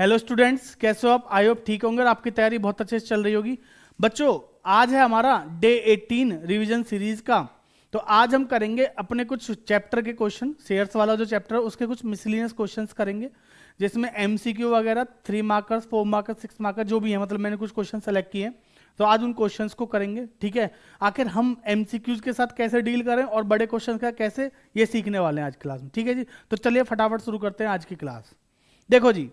Hello students, कैसे हो आप? आई होप ठीक होंगे और आपकी तैयारी बहुत अच्छे से चल रही होगी। बच्चों, आज है हमारा डे 18 रिवीजन सीरीज का। तो आज हम करेंगे अपने कुछ चैप्टर के क्वेश्चन, शेयर्स वाला जो चैप्टर है उसके कुछ मिसलिनियस क्वेश्चंस करेंगे, जिसमें एमसीक्यू वगैरह 3 मार्कर्स 4 मार्कर्स 6 मार्कर्स जो भी है, मतलब मैंने कुछ क्वेश्चन सेलेक्ट किए हैं। तो आज उन क्वेश्चंस को करेंगे, ठीक है। आखिर हम एमसीक्यूज के साथ कैसे डील करें और बड़े क्वेश्चन का कैसे, ये सीखने वाले हैं आज क्लास में, ठीक है जी। तो चलिए फटाफट शुरू करते हैं आज की क्लास। देखो जी,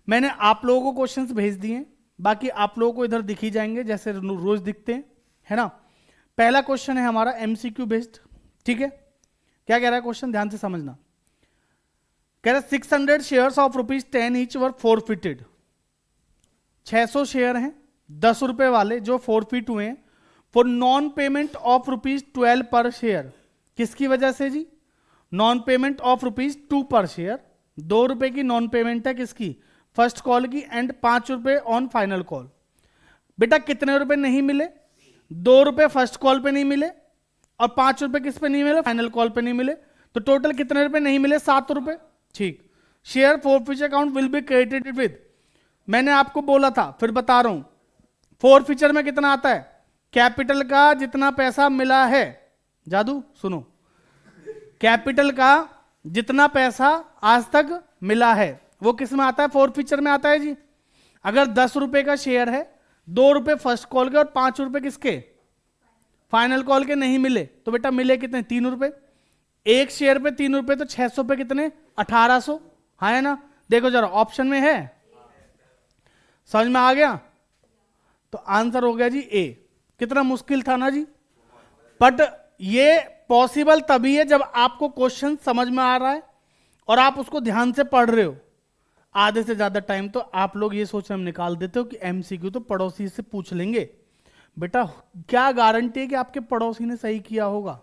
मैंने आप लोगों को क्वेश्चंस भेज दिए, बाकी आप लोगों को इधर दिख ही जाएंगे जैसे रोज दिखते हैं, है ना। पहला क्वेश्चन है हमारा एमसीक्यू बेस्ड, ठीक है। क्या कह रहा है क्वेश्चन, ध्यान से समझना। कह रहा है 600 shares of ₹10 each were forfeited. 600 share हैं 10 रुपए वाले जो फोरफिट हुए हैं फॉर नॉन पेमेंट ऑफ ₹12 पर शेयर। किसकी वजह से जी? नॉन पेमेंट ऑफ ₹2 पर शेयर। 2 रुपए की नॉन पेमेंट है किसकी? फर्स्ट कॉल की, एंड 5 रुपए ऑन फाइनल कॉल। बेटा कितने रुपए नहीं मिले? 2 रुपए फर्स्ट कॉल पे नहीं मिले और 5 रुपए किस पे नहीं मिले? फाइनल कॉल पे नहीं मिले। तो टोटल कितने रुपए नहीं मिले? 7 रुपए। ठीक। Share forfeiture account will be credited with, मैंने आपको बोला था, फिर बता रहा हूं, फोरफिचर में कितना आता है? कैपिटल का जितना पैसा मिला है, जादू सुनो, कैपिटल का जितना पैसा आज तक मिला है वो किस में आता है? फोरफिचर में आता है जी। अगर 10 रुपए का शेयर है, 2 रुपए फर्स्ट कॉल के और 5 रुपए किसके? फाइनल कॉल के नहीं मिले, तो बेटा मिले कितने? 3 रुपए। एक शेयर पे 3 रुपए, तो 600 पे कितने? 1800, हाँ है ना। देखो जरा ऑप्शन में है, समझ में आ गया? तो आंसर हो गया जी ए। कितना मुश्किल था ना जी, बट ये पॉसिबल तभी है जब आपको क्वेश्चन समझ में आ रहा है और आप उसको ध्यान से पढ़ रहे हो। आधे से ज्यादा टाइम तो आप लोग ये सोचने में निकाल देते हो कि एमसीक्यू तो पड़ोसी से पूछ लेंगे। बेटा क्या गारंटी है कि आपके पड़ोसी ने सही किया होगा?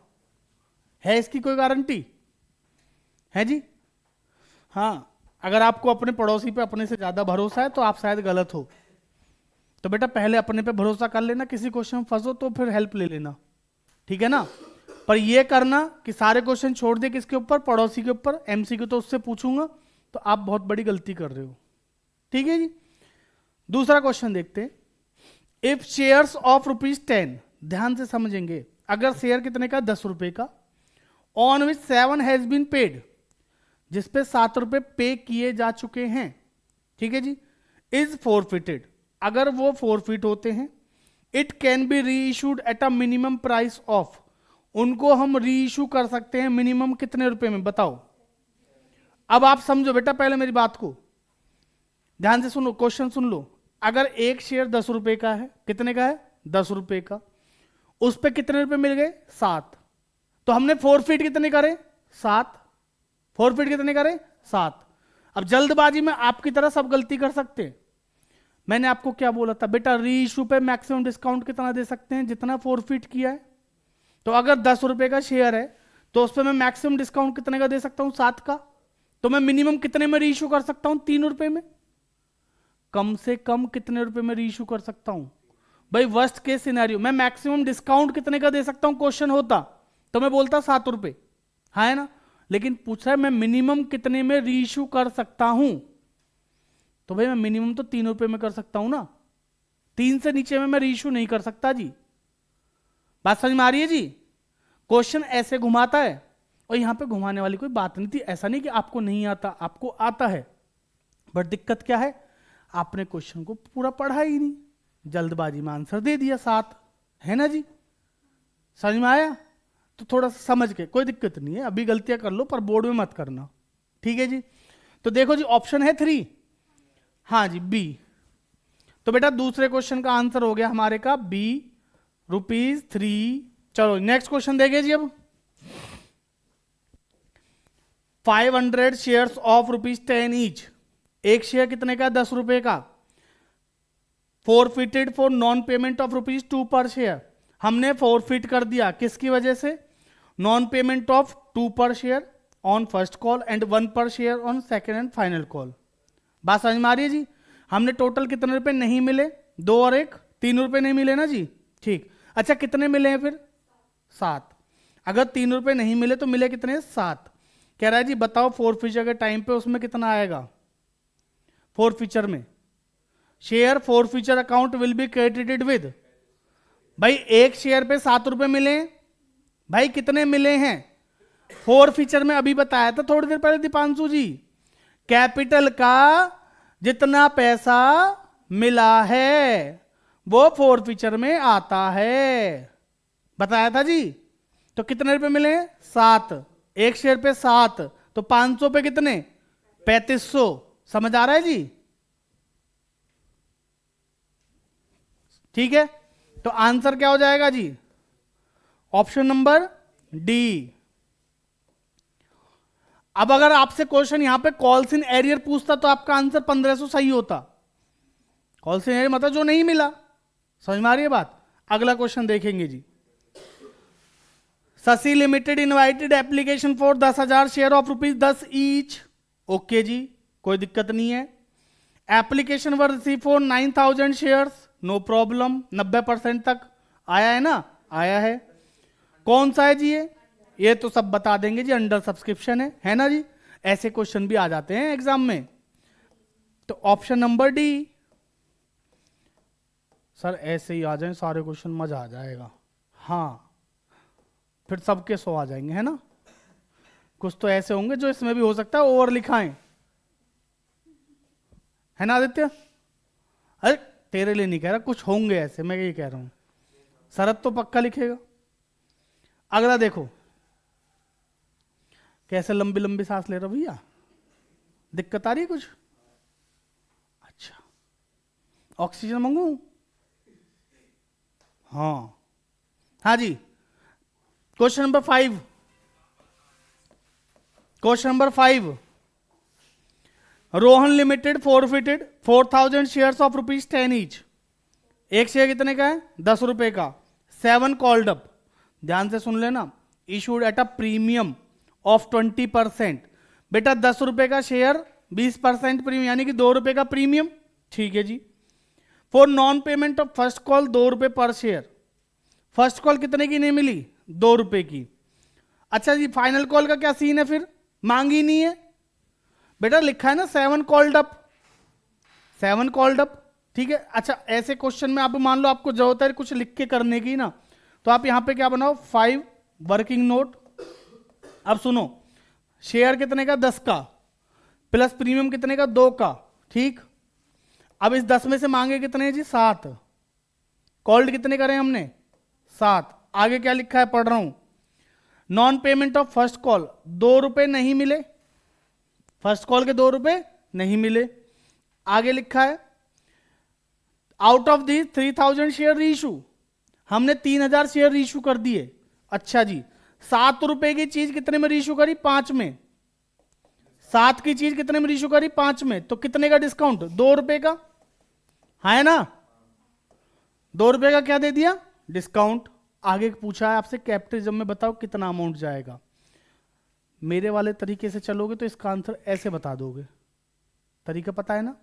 है इसकी कोई गारंटी? है जी? हाँ, अगर आपको अपने पड़ोसी पे अपने से ज्यादा भरोसा है तो आप शायद गलत हो। तो बेटा पहले अपने पे भरोसा कर लेना, किसी क्वेश्चन में फंसो तो फिर हेल्प ले लेना, ठीक है ना। पर यह करना कि सारे क्वेश्चन छोड़ दे किसके ऊपर? पड़ोसी के ऊपर। एमसीक्यू तो उससे पूछूंगा, तो आप बहुत बड़ी गलती कर रहे हो, ठीक है जी। दूसरा क्वेश्चन देखते हैं। इफ शेयर्स ऑफ ₹10, ध्यान से समझेंगे, अगर शेयर कितने का? 10 रुपए का, on which 7 has been paid, जिसपे 7 रुपए पे किए जा चुके हैं, ठीक है जी, इज फोरफिटेड, अगर वो फोरफिट होते हैं, इट कैन बी री issued at a minimum price of, उनको हम री इशू कर सकते हैं मिनिमम कितने रुपए में? बताओ। अब आप समझो बेटा, पहले मेरी बात को ध्यान से सुनो, क्वेश्चन सुन लो। अगर एक शेयर 10 रुपए का है, कितने का है? 10 रुपए का, उस पे कितने रुपए मिल गए? 7। तो हमने फोरफिट कितने करे? 7। फोरफिट कितने करे? 7। अब जल्दबाजी में आपकी तरह सब गलती कर सकते हैं। मैंने आपको क्या बोला था बेटा? री इशू पे मैक्सिमम डिस्काउंट कितना दे सकते हैं? जितना फोरफिट किया है। तो अगर 10 रुपए का शेयर है तो उस पर मैं मैक्सिमम डिस्काउंट कितने का दे सकता हूं? 7 का। तो मैं मिनिमम कितने में री इशू कर सकता हूं? 3 रुपए में। कम से कम कितने रुपए में री इशू कर सकता हूं भाई? वर्स्ट केस सिनेरियो मैं मैक्सिमम डिस्काउंट कितने का दे सकता हूं? क्वेश्चन होता तो मैं बोलता 7 रुपए, हाँ है ना। लेकिन पूछ रहा है मैं मिनिमम कितने में री इशू कर सकता हूं, तो भाई मैं मिनिमम तो 3 रुपए में कर सकता हूं ना। 3 से नीचे में मैं री इशू नहीं कर सकता जी। बात समझ में आ रही है जी? क्वेश्चन ऐसे घुमाता है, और यहां पे घुमाने वाली कोई बात नहीं थी। ऐसा नहीं कि आपको नहीं आता, आपको आता है, बट दिक्कत क्या है? आपने क्वेश्चन को पूरा पढ़ा ही नहीं, जल्दबाजी में आंसर दे दिया 7, है ना जी। समझ में आया? तो थोड़ा सा समझ के, कोई दिक्कत नहीं है, अभी गलतियां कर लो पर बोर्ड में मत करना, ठीक है जी। तो देखो जी, ऑप्शन है 3, हाँ जी बी। तो बेटा दूसरे क्वेश्चन का आंसर हो गया हमारे का बी, ₹3। चलो नेक्स्ट क्वेश्चन देखिए जी। अब 500 शेयर्स ऑफ ₹10 ईच, एक शेयर कितने का? 10 रुपए का, forfeited for non payment of ₹2 पर शेयर। हमने फोरफिट कर दिया किसकी वजह से? नॉन पेमेंट ऑफ 2 पर share on first call and 1 पर share on second and final call. बात समझ में आ रही है जी? हमने टोटल कितने रुपए नहीं मिले? 2 और 1, 3 रुपए नहीं मिले ना जी। ठीक, अच्छा कितने मिले हैं फिर? 7। अगर 3 रुपए नहीं मिले तो मिले कितने? 7। कह रहा है जी बताओ फोरफिचर के टाइम पे उसमें कितना आएगा? फोरफीचर में? Share forfeiture account will be credited with, भाई एक शेयर पे 7 रुपए मिले, भाई कितने मिले हैं? फोरफीचर में अभी बताया था थोड़ी देर पहले दीपांशु जी, कैपिटल का जितना पैसा मिला है वो फोरफीचर में आता है, बताया था जी। तो कितने रुपए मिले? 7, एक शेयर पे 7, तो 500 पे कितने? 3500। समझ आ रहा है जी? ठीक है, तो आंसर क्या हो जाएगा जी? Option number D. अब अगर आपसे क्वेश्चन यहां पे कॉल्स इन एरियर पूछता तो आपका आंसर 1500 सही होता। कॉल्स इन एरियर मतलब जो नहीं मिला। समझ में आ रही है बात? अगला क्वेश्चन देखेंगे जी। Shashi limited invited application for 10,000 share of ₹10 each. Okay जी, कोई दिक्कत नहीं है। Application were receive for 9,000 shares, no problem, 90% तक आया है ना? आया है। कौन सा है जी ये तो सब बता देंगे जी, अंडर सब्सक्रिप्शन है ना जी? ऐसे क्वेश्चन भी आ जाते हैं एग्जाम में। तो ऑप्शन नंबर डी। सर ऐसे ही आ जाए सारे क्वेश्चन, मजा आ जाएगा। हाँ, फिर सबके 100 आ जाएंगे, है ना? कुछ तो ऐसे होंगे जो इसमें भी हो सकता है ओवर लिखाएं, है ना आदित्य? अरे तेरे लिए नहीं कह रहा, कुछ होंगे ऐसे, मैं ये कह रहा हूं। शरद तो पक्का लिखेगा। अगला देखो, कैसे लंबी लंबी सांस ले रहा भैया, दिक्कत आ रही है कुछ? अच्छा, ऑक्सीजन मंगू? हाँ जी। Question number 5, question number 5, Rohan limited forfeited 4,000 shares of ₹10 each. एक शेयर कितने का है? 10 रुपए का। 7 कॉल्ड अप, ध्यान से सुन लेना, issued at a premium of 20%। बेटा 10 रुपए का शेयर 20% प्रीमियम, यानी कि 2 रुपए का प्रीमियम। ठीक है जी। For non payment of first call 2 रुपए पर शेयर। फर्स्ट कॉल कितने की नहीं मिली? 2 रुपए की। अच्छा जी, फाइनल कॉल का क्या सीन है? फिर मांगी नहीं है बेटा, लिखा है ना 7 कॉल्ड अप, 7 कॉल्ड अप। ठीक है। अच्छा, ऐसे क्वेश्चन में आप मान लो आपको जरूरत है कुछ लिख के करने की ना, तो आप यहां पे क्या बनाओ, 5 वर्किंग नोट। अब सुनो, शेयर कितने का? 10 का, प्लस प्रीमियम कितने का? 2 का। ठीक, अब इस 10 में से मांगे कितने जी? 7। कॉल्ड कितने करें हमने? 7। आगे क्या लिखा है पढ़ रहा हूं, non payment of first call 2 रुपए नहीं मिले, फर्स्ट कॉल के 2 रुपए नहीं मिले। आगे लिखा है out of the 3,000 share reissue, हमने 3,000 शेयर रीइशू कर दिए। अच्छा जी, 7 रुपए की चीज कितने में रीइशू करी? 5 में। 7 की चीज कितने में रीइशू करी? 5 में। तो कितने का डिस्काउंट? 2 रुपए का, है ना? 2 रुपए का क्या दे दिया? डिस्काउंट। आगे पूछा है आपसे कैपिटलिज्म में बताओ कितना अमाउंट जाएगा। मेरे वाले तरीके से चलोगे तो इसका आंसर ऐसे बता दोगे। तरीका पता है ना?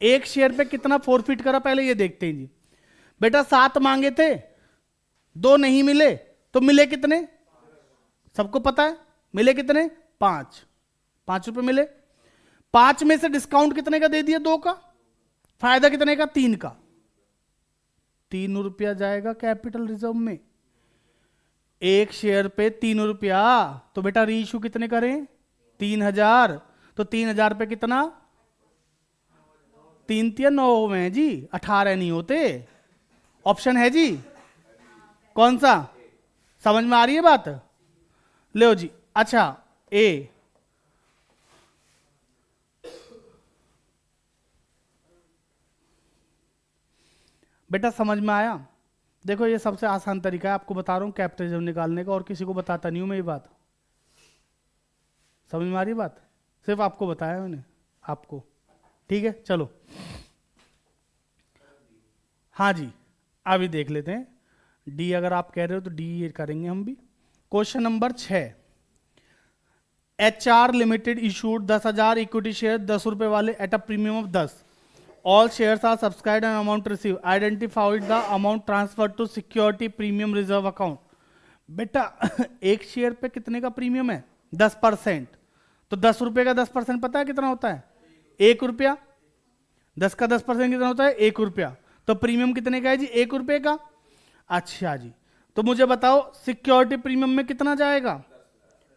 एक शेयर पे कितना फॉरफिट करा पहले ये देखते हैं जी। बेटा 7 मांगे थे, 2 नहीं मिले, तो मिले कितने? सबको पता है मिले कितने? 5। 5 रुपए मिले। 5 में से डिस्काउंट कितने का दे दिया? 2 का। फायदा कितने का? 3 का। 3 रुपया जाएगा कैपिटल रिजर्व में। एक शेयर पे 3 रुपया, तो बेटा रीइशू कितने करें? 3,000। तो 3,000 पे कितना? 3 3 9 में जी, 18 नहीं होते। ऑप्शन है जी, कौन सा? समझ में आ रही है बात? लो जी। अच्छा, ए, बेटा समझ में आया? देखो ये सबसे आसान तरीका है, आपको बता रहा हूं कैपिटलिज्म निकालने का, और किसी को बताता नहीं हूं मैं ये बात। समझ में आ रही बात? सिर्फ आपको बताया मैंने, आपको। ठीक है, चलो। हाँ जी, अभी देख लेते हैं। डी अगर आप कह रहे हो तो डी ये करेंगे हम भी। Question number 6, HR limited issued 10,000 equity share 10 रुपए वाले at a premium of 10। All shares are subscribed and amount received. Identify the amount transferred to security premium reserve account. बेटा एक शेयर पे कितने का प्रीमियम है? 10%। तो 10 रुपए का 10% पता है कितना होता है? 1 रुपया। 10% कितना होता है? 1 रुपया। तो प्रीमियम कितने का है जी? 1 रुपये का। अच्छा जी, तो मुझे बताओ सिक्योरिटी प्रीमियम में कितना जाएगा?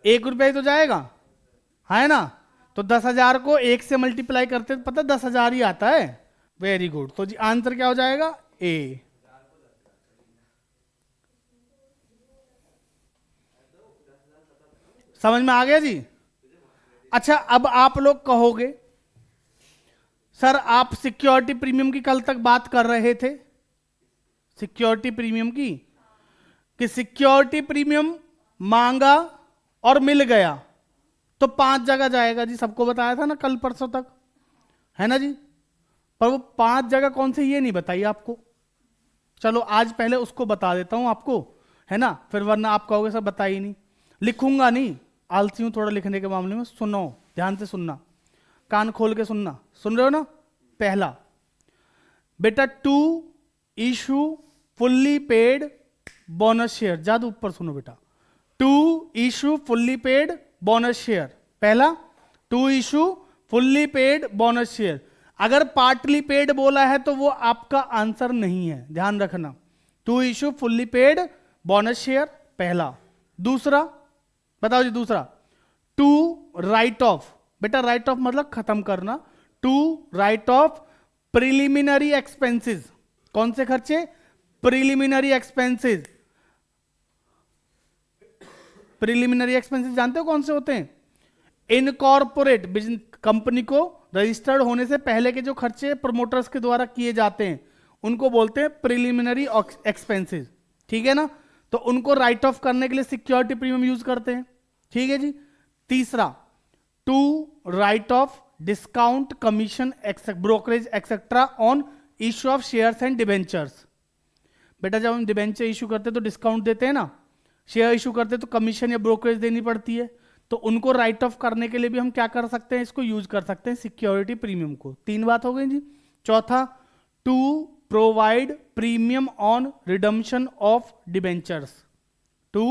1 रुपया ही तो जाएगा, है ना? तो 10,000 को 1 से मल्टीप्लाई करते तो पता 10,000 ही आता है। Very good. तो जी आंसर क्या हो जाएगा? ए। समझ में आ गया जी? अच्छा, अब आप लोग कहोगे सर आप सिक्योरिटी प्रीमियम की कल तक बात कर रहे थे, सिक्योरिटी प्रीमियम की, कि सिक्योरिटी प्रीमियम मांगा और मिल गया तो 5 जगह जाएगा जी, सबको बताया था ना कल परसों तक, है ना जी? पर वो 5 जगह कौन से ये नहीं बताई आपको। चलो आज पहले उसको बता देता हूं आपको, है ना? फिर वरना आप कहोगे सर बता ही नहीं। लिखूंगा नहीं, आलसी हूं थोड़ा लिखने के मामले में। सुनो, ध्यान से सुनना, कान खोल के सुनना। सुन रहे हो ना? पहला बेटा, to issue fully paid bonus share. ज्यादा ऊपर सुनो बेटा। To issue fully paid bonus share. पहला, to issue fully paid bonus share. अगर पार्टली पेड बोला है तो वो आपका आंसर नहीं है, ध्यान रखना। To issue fully paid bonus share पहला। दूसरा बताओ जी, दूसरा टू राइट ऑफ। बेटा राइट ऑफ मतलब खत्म करना। To write off preliminary expenses. कौन से खर्चे? Preliminary expenses. प्रिलिमिनरी एक्सपेंसेस जानते हो कौन से होते हैं? इनकॉर्पोरेट बिजनेस, कंपनी को रजिस्टर्ड होने से पहले के जो खर्चे प्रमोटर्स के द्वारा किए जाते हैं उनको बोलते हैं प्रिलिमिनरी एक्सपेंसेस। ठीक है ना? तो उनको राइट ऑफ करने के लिए सिक्योरिटी प्रीमियम यूज करते हैं। ठीक है जी। तीसरा, to write off discount commission brokerage etcetera on issue of shares and debentures. बेटा जब हम डिबेंचर इश्यू करते हैं तो डिस्काउंट देते हैं ना, शेयर इशू करते हैं तो कमीशन या ब्रोकरेज देनी पड़ती है, तो उनको राइट ऑफ करने के लिए भी हम क्या कर सकते हैं? इसको यूज कर सकते हैं, सिक्योरिटी प्रीमियम को। 3 बात हो गई जी। चौथा, to provide premium on redemption of debentures. To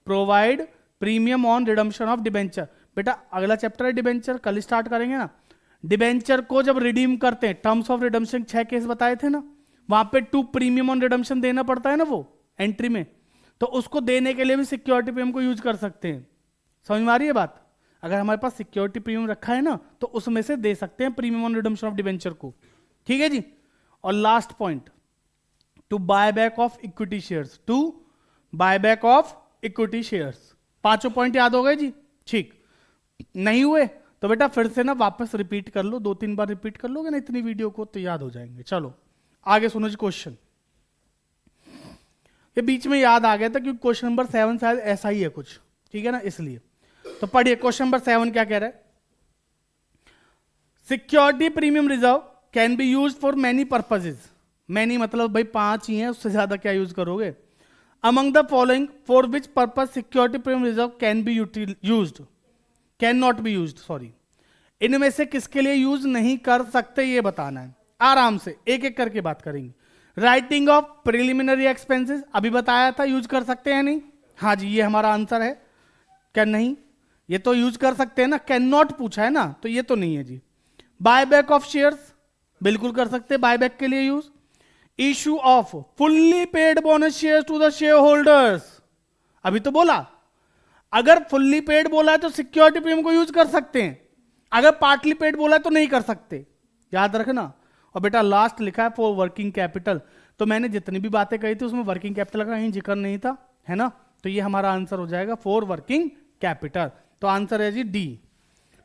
provide premium on redemption of debenture. बेटा अगला चैप्टर है डिबेंचर, कल स्टार्ट करेंगे ना। डिबेंचर को जब रिडीम करते हैं, टर्म्स ऑफ रिडम्पशन 6 केस बताए थे ना, वहां पे टू प्रीमियम ऑन रिडम्पशन देना पड़ता है ना वो एंट्री में, तो उसको देने के लिए भी सिक्योरिटी प्रीमियम को यूज कर सकते हैं। समझ में आ रही है बात? अगर हमारे पास सिक्योरिटी प्रीमियम रखा है ना तो उसमें से दे सकते हैं premium on redemption of debenture को। ठीक है जी। और last point, to buy back of equity shares. To buy back of equity shares. 5 point याद हो गए जी? ठीक, नहीं हुए तो बेटा फिर से ना वापस रिपीट कर लो, 2-3 बार रिपीट कर लोगे ना इतनी वीडियो को तो याद हो जाएंगे। चलो आगे सुनो जी क्वेश्चन। ये बीच में याद आ गया था क्योंकि क्वेश्चन नंबर 7 शायद ऐसा ही है कुछ, ठीक है ना, इसलिए। तो पढ़िए क्वेश्चन नंबर 7 क्या कह रहा है? Security premium reserve can be use for many purposes. Many मतलब भाई 5 ही है, उससे ज्यादा क्या यूज करोगे? Among the following for which purpose security premium reserve can be used, can not be used, sorry. इनमें से किसके लिए यूज नहीं कर सकते ये बताना है। आराम से एक एक करके बात करेंगे। राइटिंग ऑफ प्रिलिमिनरी एक्सपेंसेस अभी बताया था, यूज कर सकते हैं नहीं? हाँ जी, ये हमारा आंसर है। क्या नहीं? ये तो यूज कर सकते हैं ना, कैन नॉट पूछा है ना, तो ये तो नहीं है जी। बायबैक ऑफ शेयर्स बिल्कुल कर सकते हैं, बायबैक के लिए use. Issue of fully paid bonus shares to the shareholders, अभी तो बोला। अगर फुल्ली पेड बोला है तो सिक्योरिटी प्रीमियम को यूज कर सकते हैं, अगर पार्टली पेड बोला है तो नहीं कर सकते, याद रखना। और बेटा लास्ट लिखा है फॉर वर्किंग कैपिटल, तो मैंने जितनी भी बातें कही थी उसमें वर्किंग कैपिटल का कहीं जिक्र नहीं था, है ना? तो ये हमारा आंसर हो जाएगा फॉर वर्किंग कैपिटल। तो आंसर है G D.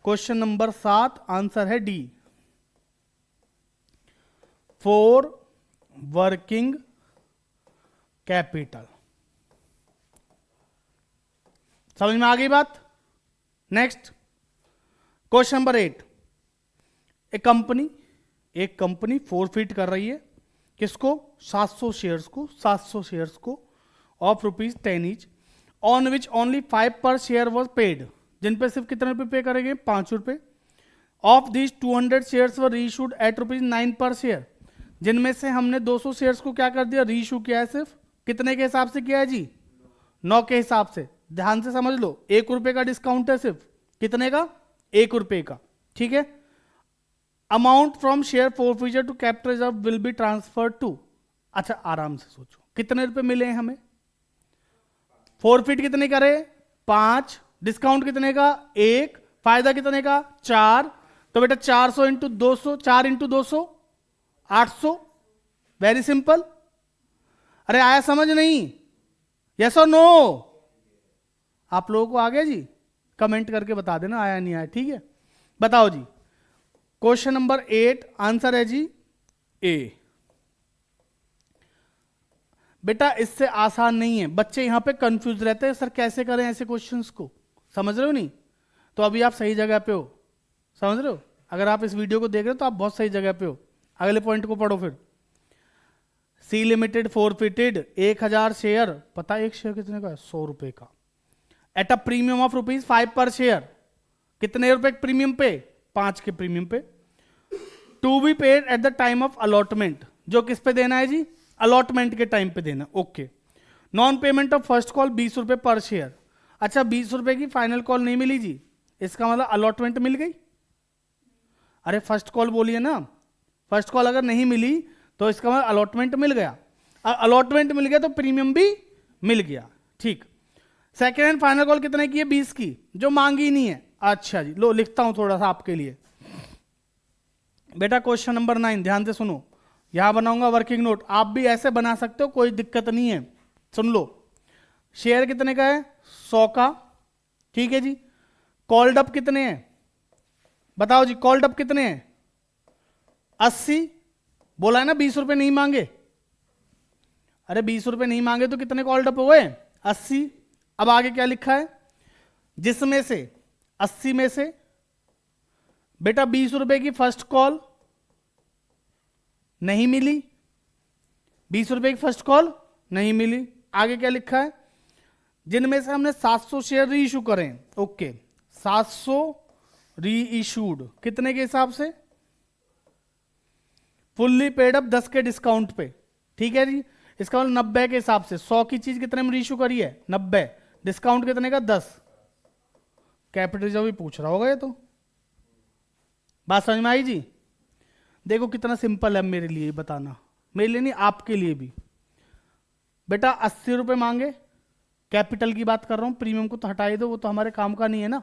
Question number 7 answer है डी, फॉर वर्किंग कैपिटल। समझ में आ गई बात? Next question number 8। एक कंपनी फोरफिट कर रही है किसको? 700 शेयर्स को of ₹10 each, on which only 5 पर शेयर वॉज पेड, जिन पे सिर्फ कितने रुपए पे करेंगे? 5 रुपए। Of this 200 shares were reissued at ₹9 per share, जिनमें से हमने 200 शेयर्स को क्या कर दिया? रीइशू किया है। सिर्फ कितने के हिसाब से किया है जी? 9 के हिसाब से। ध्यान से समझ लो, 1 रुपए का डिस्काउंट है सिर्फ। कितने का? 1 रुपए का। ठीक है। Amount from share forfeiture to capital reserve will be transfer to. अच्छा आराम से सोचो, कितने रुपए मिले हैं हमें? फोरफिट कितने का रहे? 5, डिस्काउंट कितने का? 1, फायदा कितने का? 4। तो बेटा 400 इंटू 200, 4 इंटू 200 800। Very simple. अरे आया समझ नहीं? यस और नो? आप लोगों को आ गया जी? कमेंट करके बता देना आया नहीं आया, ठीक है? बताओ जी, क्वेश्चन नंबर 8 आंसर है जी ए। बेटा इससे आसान नहीं है, बच्चे यहां पे कंफ्यूज रहते हैं, सर कैसे करें ऐसे क्वेश्चंस को, समझ रहे हो नहीं? तो अभी आप सही जगह पे हो, समझ रहे हो? अगर आप इस वीडियो को देख रहे हो तो आप बहुत सही जगह पे हो। अगले पॉइंट को पढ़ो फिर। सी लिमिटेड फोरफिटेड 1000 शेयर, पता है एक शेयर कितने का है? 100 रुपए का। एट अ प्रीमियम ऑफ ₹5 पर शेयर, कितने रुपए प्रीमियम पे? 5 के प्रीमियम पे। To be paid at the time of allotment, जो किस पे देना है जी? अलॉटमेंट के टाइम पे देना। Okay. Non payment of first call 20 रुपए पर शेयर। अच्छा 20 रुपए की फाइनल कॉल नहीं मिली जी, इसका मतलब अलॉटमेंट मिल गई? अरे फर्स्ट कॉल बोलिए ना, फर्स्ट कॉल अगर नहीं मिली तो इसका मतलब अलॉटमेंट मिल गया। अलॉटमेंट मिल गया तो प्रीमियम भी मिल गया, ठीक। सेकेंड एंड फाइनल कॉल कितने की है? 20 की, जो मांगी नहीं है। अच्छा जी, लो लिखता हूं थोड़ा सा आपके लिए। बेटा क्वेश्चन नंबर 9 ध्यान से सुनो, यहां बनाऊंगा वर्किंग नोट, आप भी ऐसे बना सकते हो, कोई दिक्कत नहीं है। सुन लो, शेयर कितने का है? 100 का, ठीक है जी। कॉल्ड अप कितने हैं? बताओ जी, कॉल्ड अप कितने हैं? 80। बोला है ना 20 रुपए नहीं मांगे। अरे 20 रुपए नहीं मांगे तो कितने कॉल्ड अप हुए? 80। अब आगे क्या लिखा है? जिसमें से 80 में से बेटा 20 रुपए की फर्स्ट कॉल नहीं मिली, 20 रुपए की फर्स्ट कॉल नहीं मिली। आगे क्या लिखा है? जिनमें से हमने 700 शेयर री इशू करें। ओके, 700 री इशूड कितने के हिसाब से? फुल्ली पेड अप 10 के डिस्काउंट पे, ठीक है जी। इसका मतलब 90 के हिसाब से 100 की चीज कितने में री इशू करी है? 90। डिस्काउंट कितने का? 10। कैपिटल रिजर्व भी पूछ रहा होगा ये तो। बात समझ में आई जी? देखो कितना सिंपल है मेरे लिए बताना, मेरे लिए नहीं आपके लिए भी। बेटा 80 रुपए मांगे, कैपिटल की बात कर रहा हूं, प्रीमियम को तो हटा ही दो, वो तो हमारे काम का नहीं है ना।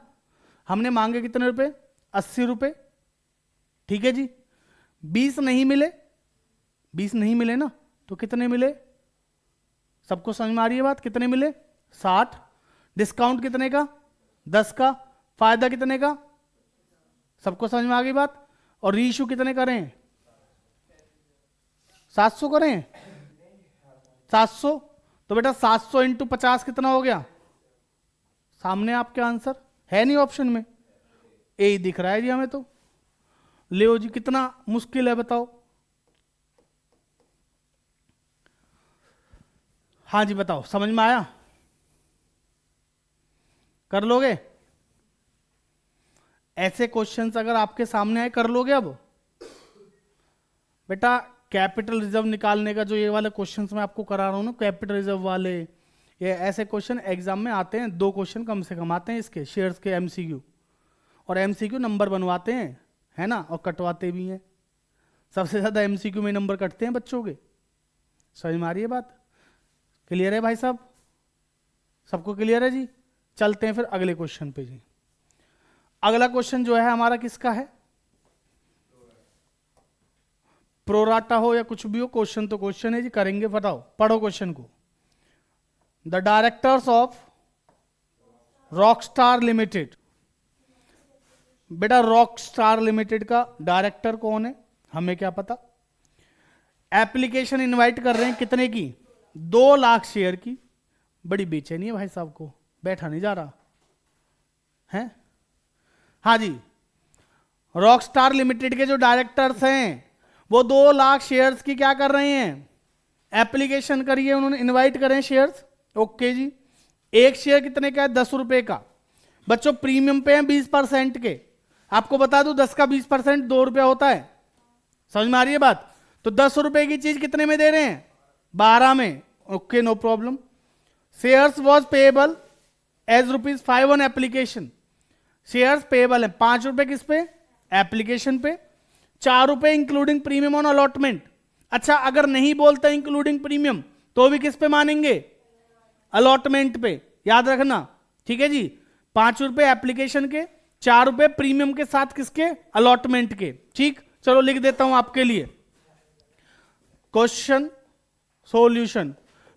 हमने मांगे कितने रुपए? 80 रुपए, ठीक है जी। 20 नहीं मिले, 20 नहीं मिले ना, तो कितने मिले? सबको समझ में आ रही है बात? कितने मिले? 60। डिस्काउंट कितने का? 10 का। फायदा कितने का? सबको समझ में आ गई बात? और रीइशू कितने करें? 700 करें? 700। तो बेटा 700 इंटू 50 कितना हो गया? सामने आपके आंसर है नहीं ऑप्शन में, ए ही दिख रहा है जी हमें तो। ले जी, कितना मुश्किल है बताओ? हाँ जी बताओ, समझ में आया? कर लोगे? ऐसे क्वेश्चंस अगर आपके सामने आए कर लोगे? अब बेटा कैपिटल रिजर्व निकालने का जो ये वाले क्वेश्चंस मैं आपको करा रहा हूं ना, कैपिटल रिजर्व वाले, ये ऐसे क्वेश्चन एग्जाम में आते हैं। 2 क्वेश्चन कम से कम आते हैं इसके, शेयर्स के एमसीक्यू। और एमसीक्यू नंबर बनवाते हैं, है ना, और कटवाते भी हैं। सबसे ज्यादा एमसीक्यू में नंबर कटते हैं बच्चों के। समझ में आ रही है बात? क्लियर है भाई साहब? सबको क्लियर है जी? चलते हैं फिर अगले क्वेश्चन पे जी। अगला क्वेश्चन जो है हमारा किसका है? प्रोराटा हो या कुछ भी हो, क्वेश्चन तो क्वेश्चन है जी, करेंगे। बताओ, पढ़ो क्वेश्चन को। The directors of Rockstar limited. बेटा रॉकस्टार लिमिटेड का डायरेक्टर कौन है हमें क्या पता। एप्लीकेशन इनवाइट कर रहे हैं कितने की? 2 लाख शेयर की। बड़ी बेचैनी है भाई साहब को, बैठा नहीं जा रहा है। हाँ जी, रॉकस्टार लिमिटेड के जो डायरेक्टर्स हैं वो 2 लाख शेयर्स की क्या कर रहे हैं? एप्लीकेशन करिए, उन्होंने इनवाइट करें शेयर्स। ओके जी। एक शेयर कितने का है? 10 रुपए का। बच्चों प्रीमियम पे हैं 20% के। आपको बता दूं 10 का 20% 2 रुपया होता है। समझ में आ रही है बात? तो 10 रुपए की चीज कितने में दे रहे हैं? 12 में। Okay, no problem. Shares was payable as ₹5 on application. Shares payable है 5 रुपए किस पे? एप्लीकेशन पे। ₹4 इंक्लूडिंग प्रीमियम ऑन अलॉटमेंट। अच्छा, अगर नहीं बोलते इंक्लूडिंग प्रीमियम तो भी किस पे मानेंगे? अलॉटमेंट पे, याद रखना। ठीक है जी, ₹5 एप्लीकेशन के, ₹4 प्रीमियम के साथ किसके? अलॉटमेंट के। ठीक, चलो लिख देता हूं आपके लिए क्वेश्चन सॉल्यूशन।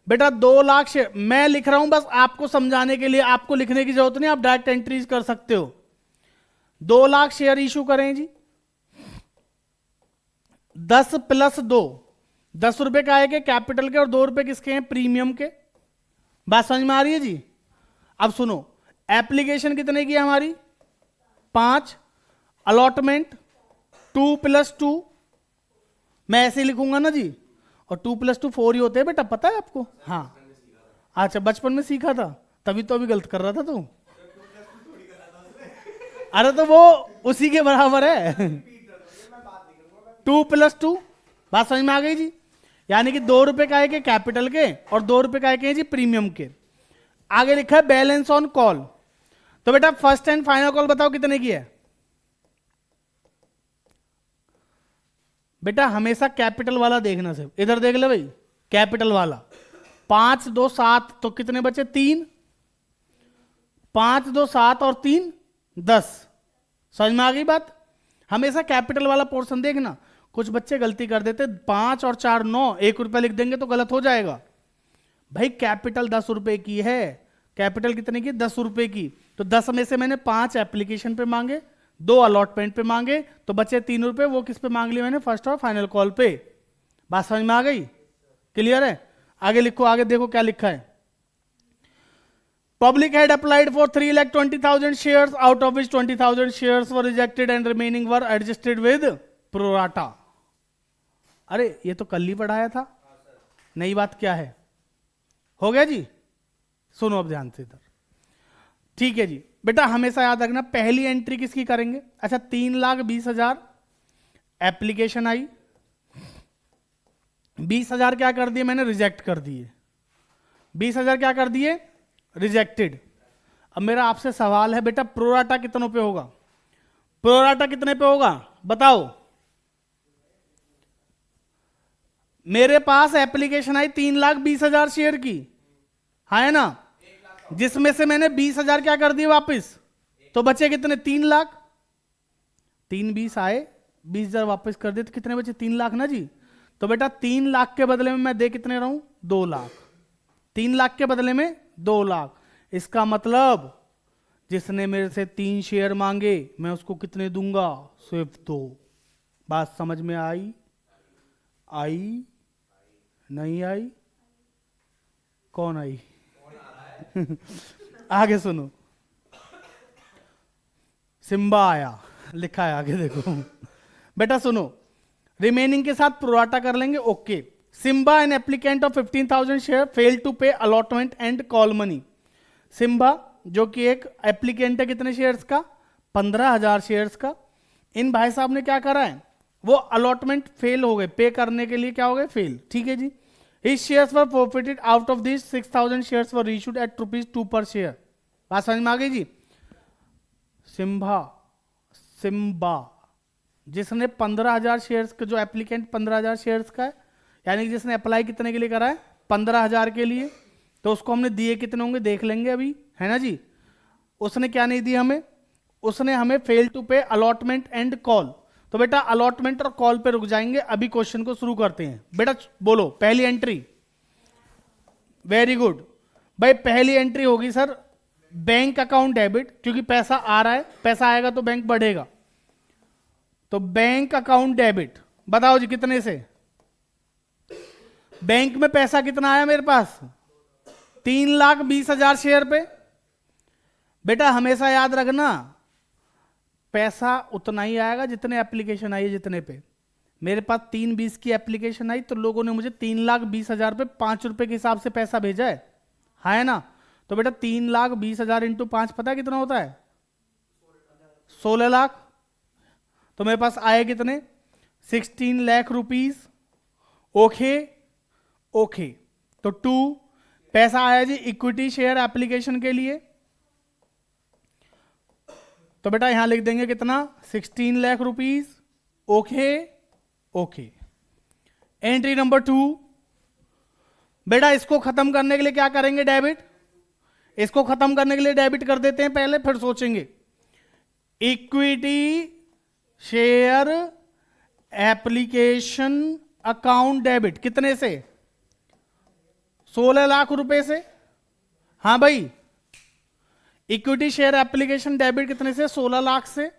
बेटा 2 लाख शेयर मैं लिख रहा हूं बस आपको समझाने के लिए, आपको लिखने की जरूरत नहीं, आप डायरेक्ट एंट्रीज कर सकते हो। 2 लाख शेयर इशू करें जी, 10 + 2, ₹10 का आएगा कैपिटल के और ₹2 किसके हैं? प्रीमियम के। बात समझ में आ रही है जी? अब सुनो, एप्लीकेशन कितने की है हमारी? 5, अलॉटमेंट 2 + 2, मैं ऐसे ही लिखूंगा ना जी, और 2 + 2 4 ही होते हैं बेटा, पता है आपको? हाँ, अच्छा बचपन में सीखा था, तभी तो अभी गलत कर रहा था तू। अरे तो वो उसी के बराबर है। 2 + 2, बात समझ में आ गई जी? यानी कि ₹2 का एक कैपिटल के और ₹2 का एक है जी प्रीमियम के। आगे लिखा है बैलेंस ऑन कॉल। तो बेटा फर्स्ट एंड फाइनल कॉल बताओ कितने की है? बेटा हमेशा कैपिटल वाला देखना, सिर्फ इधर देख ले भाई, कैपिटल वाला। 5 2 7, तो कितने बचे? 3। 5 2 7 और 3 10। समझ में आ गई बात? हमेशा कैपिटल वाला पोर्शन देखना। कुछ बच्चे गलती कर देते, 5 और 4 9, ₹1 लिख देंगे तो गलत हो जाएगा। भाई कैपिटल ₹10 की है, कैपिटल कितने की? ₹10 की। तो 10 में से मैंने 5 एप्लीकेशन पे मांगे, 2 अलॉटमेंट पे मांगे, तो बचे ₹3। वो किस पे मांग लिए मैंने? फर्स्ट और फाइनल कॉल पे। बात समझ में आ गई? क्लियर है? आगे लिखो, आगे देखो क्या लिखा है। Public had applied for 3,20,000 shares, out of which 20,000 shares were rejected and remaining were adjusted with pro rata। अरे ये तो कल ही पढ़ाया था, नई बात क्या है? हो गया जी? सुनो अब ध्यान से इधर। ठीक है जी, बेटा हमेशा याद रखना पहली एंट्री किसकी करेंगे? अच्छा 3,20,000 एप्लीकेशन आई, 20,000 क्या कर दिए मैंने? रिजेक्ट कर दिए। 20,000 क्या कर दिए? रिजेक्टेड। अब मेरा आपसे सवाल है बेटा प्रोराटा कितनों पे होगा? प्रोराटा कितने पे होगा बताओ? मेरे पास एप्लीकेशन आई 3,20,000 शेयर की, है ना, जिसमें से मैंने 20,000 क्या कर दिए वापस, तो बचे कितने? 3 लाख। 3 20 आए, 20,000 वापस कर दिए, तो कितने बचे? 3 लाख ना जी। तो बेटा 3 लाख के बदले में मैं दे कितने रहा हूं? 2 लाख। 3 लाख के बदले में 2 लाख। इसका मतलब जिसने मेरे से 3 शेयर मांगे मैं उसको कितने दूंगा? सिर्फ 2। बात समझ में आई? आई नहीं आई? कौन आई? आगे सुनो, सिम्बा आया, लिखा है आगे देखो। बेटा सुनो, रिमेनिंग के साथ प्रोराटा कर लेंगे। Okay, Simba an applicant of 15,000 share fail to pay allotment and call money. Simba जो कि एक एप्लीकेंट है, कितने शेयर्स का? 15,000 शेयर्स का। इन भाई साहब ने क्या करा है? वो अलॉटमेंट फेल हो गए, पे करने के लिए क्या हो गए? फेल। ठीक है जी। His shares were forfeited, out of these 6,000 shares were issued at ₹2 per share। बात समझ में आ गई जी? सिम्बा जिसने 15,000 शेयर्स का, जो एप्लीकेंट 15,000 शेयर्स का है, यानी कि जिसने अप्लाई कितने के लिए करा है? 15,000 के लिए। तो उसको हमने दिए कितने होंगे देख लेंगे अभी, है ना जी। उसने क्या नहीं दिया हमें? उसने हमें fail to pay allotment and call. तो बेटा अलॉटमेंट और कॉल पे रुक जाएंगे, अभी क्वेश्चन को शुरू करते हैं। बेटा बोलो पहली एंट्री। वेरी गुड भाई, पहली एंट्री होगी सर बैंक अकाउंट डेबिट, क्योंकि पैसा आ रहा है, पैसा आएगा तो बैंक बढ़ेगा। तो बैंक अकाउंट डेबिट, बताओ जी कितने से? बैंक में पैसा कितना आया मेरे पास? 3,20,000 शेयर पे। बेटा हमेशा याद रखना पैसा उतना ही आएगा जितने एप्लीकेशन आई है, जितने पे। मेरे पास 320 की एप्लीकेशन आई, तो लोगों ने मुझे 3,20,000 पे ₹5 के हिसाब से पैसा भेजा है ना। तो बेटा 3,20,000 इंटू 5 पता है कितना होता है? 16 लाख। तो मेरे पास आए कितने? 16 लाख रुपीज। ओके ओके, तो 2 पैसा आया जी इक्विटी शेयर एप्लीकेशन के लिए। तो बेटा यहां लिख देंगे कितना? 16 lakh rupees. Okay okay. Entry number 2, बेटा इसको खत्म करने के लिए क्या करेंगे, डेबिट। इसको खत्म करने के लिए डेबिट कर देते हैं पहले, फिर सोचेंगे। Equity share application account debit, कितने से? 16 लाख रुपए से। हाँ भाई, इक्विटी शेयर एप्लीकेशन डेबिट कितने से? 16 लाख से।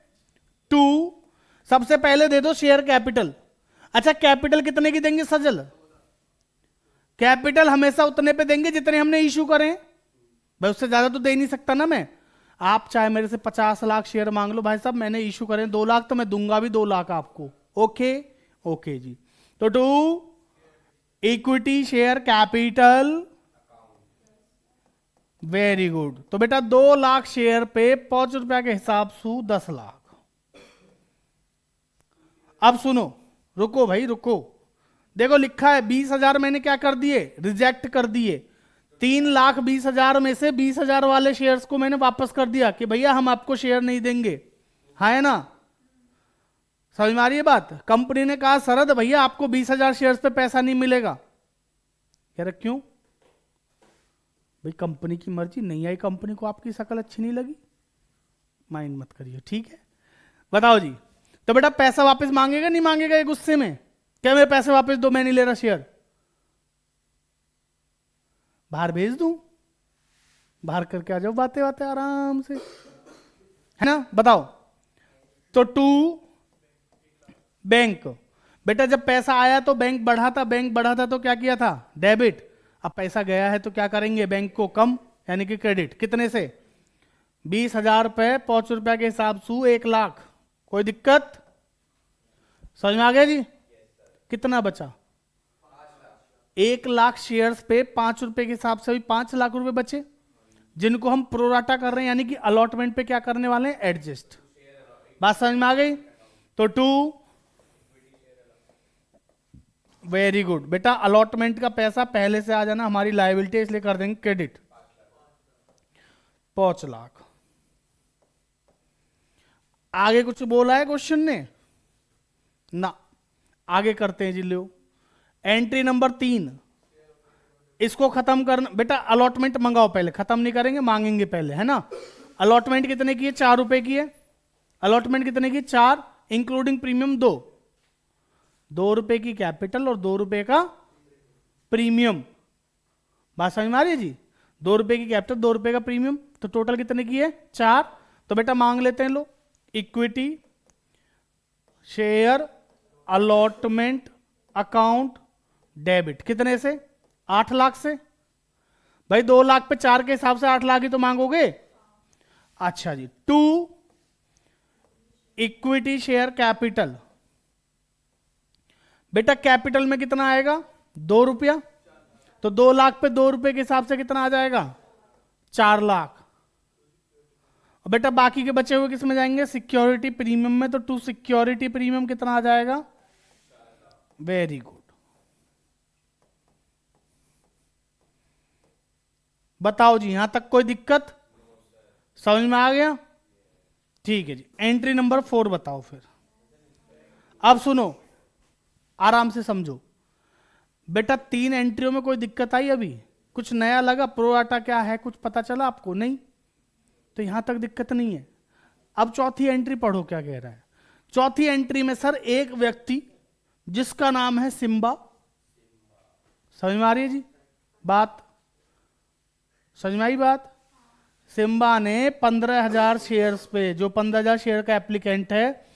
2, सबसे पहले दे दो शेयर कैपिटल। अच्छा, कैपिटल कितने की देंगे सजल? कैपिटल हमेशा उतने पे देंगे जितने हमने इशू करें भाई, उससे ज्यादा तो दे नहीं सकता ना मैं। आप चाहे मेरे से 50 लाख शेयर मांग लो भाई साहब, मैंने इशू करें 2 लाख तो मैं दूंगा भी 2 लाख आपको। ओके ओके जी। तो 2, equity share capital, very good. तो बेटा 2 लाख शेयर पे 5 रुपया के हिसाब से 10 लाख। अब सुनो, रुको भाई रुको, देखो लिखा है 20,000 मैंने क्या कर दिए, रिजेक्ट कर दिए। 3,20,000 में से 20,000 वाले शेयर्स को मैंने वापस कर दिया कि भैया हम आपको शेयर नहीं देंगे। हाँ है ना, समझ में आ रही है बात। कंपनी ने कहा शरद भैया आपको 20,000 शेयर्स पे पैसा नहीं मिलेगा। कह रहे क्यों भाई, कंपनी की मर्जी, नहीं आई कंपनी को, आपकी शक्ल अच्छी नहीं लगी, माइंड मत करिए, ठीक है। बताओ जी, तो बेटा पैसा वापस मांगेगा नहीं मांगेगा ये गुस्से में? क्या मेरे पैसे वापस दो, मैं नहीं ले रहा शेयर, बाहर भेज दूं? बाहर करके आ जाओ, बातें बातें आराम से, है ना। बताओ, तो 2, बैंक। बेटा जब पैसा आया तो बैंक बढ़ा था, बैंक बढ़ा था तो क्या किया था, डेबिट। अब पैसा गया है तो क्या करेंगे, बैंक को कम, यानी कि क्रेडिट। कितने से? 20,000 पे 5 रुपया के हिसाब से 1 लाख। कोई दिक्कत? समझ में आ गया जी? कितना बचा? 1 लाख शेयर्स पे 5 रुपए के हिसाब से भी 5 लाख रुपए बचे, जिनको हम प्रोराटा कर रहे हैं, यानी कि अलॉटमेंट पे क्या करने वाले हैं, एडजस्ट। बात समझ में आ गई? तो 2, वेरी गुड। बेटा अलॉटमेंट का पैसा पहले से आ जाना, हमारी लायबिलिटी, इसलिए कर देंगे क्रेडिट 5 लाख। आगे कुछ बोला है क्वेश्चन ने ना, आगे करते हैं जी। लो एंट्री नंबर 3, इसको खत्म करना। बेटा अलॉटमेंट मंगाओ पहले, खत्म नहीं करेंगे, मांगेंगे पहले, है ना। अलॉटमेंट कितने की है? 4 रुपए की है। अलॉटमेंट कितने की? 4, इंक्लूडिंग प्रीमियम 2। 2 रुपए की कैपिटल और 2 रुपए का प्रीमियम। बात समझ में आ रही है जी? 2 रुपए की कैपिटल, 2 रुपए का प्रीमियम, तो टोटल कितने की है? 4। तो बेटा मांग लेते हैं, लो, equity share allotment account debit. कितने से? 8 लाख से। भाई 2 लाख पे 4 के हिसाब से 8 लाख ही तो मांगोगे। अच्छा जी। 2, इक्विटी शेयर कैपिटल। बेटा कैपिटल में कितना आएगा? 2 रुपया। तो 2 लाख पे 2 रुपए के हिसाब से कितना आ जाएगा? 4 लाख। और बेटा बाकी के बचे हुए किस में जाएंगे? सिक्योरिटी प्रीमियम में। तो 2 सिक्योरिटी प्रीमियम कितना आ जाएगा? Very good. बताओ जी, यहां तक कोई दिक्कत? समझ में आ गया? ठीक है जी। एंट्री नंबर 4 बताओ फिर। अब सुनो, आराम से समझो। बेटा 3 एंट्रियों में कोई दिक्कत आई? अभी कुछ नया लगा? प्रोराटा क्या है कुछ पता चला आपको? नहीं, तो यहां तक दिक्कत नहीं है। अब चौथी एंट्री पढ़ो क्या कह रहा है। चौथी एंट्री में सर एक व्यक्ति जिसका नाम है सिम्बा। समझ में आ रही है जी बात? समझ में आई बात? सिम्बा ने 15,000 शेयर्स पे, जो 15,000 शेयर का एप्लीकेंट है,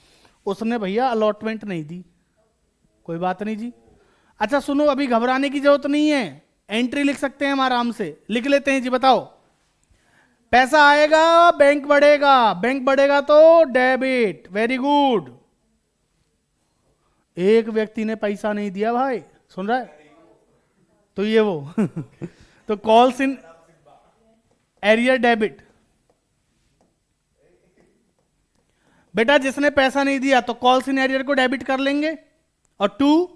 उसने भैया अलॉटमेंट नहीं दी। कोई बात नहीं जी। अच्छा सुनो, अभी घबराने की जरूरत नहीं है, एंट्री लिख सकते हैं हम आराम से। लिख लेते हैं जी। बताओ, पैसा आएगा बैंक बढ़ेगा, बैंक बढ़ेगा तो डेबिट। Very good. एक व्यक्ति ने पैसा नहीं दिया भाई, सुन रहा है? तो ये वो तो कॉल्स इन एरियर डेबिट। बेटा जिसने पैसा नहीं दिया तो कॉल्स इन एरियर को डेबिट कर लेंगे। और 2,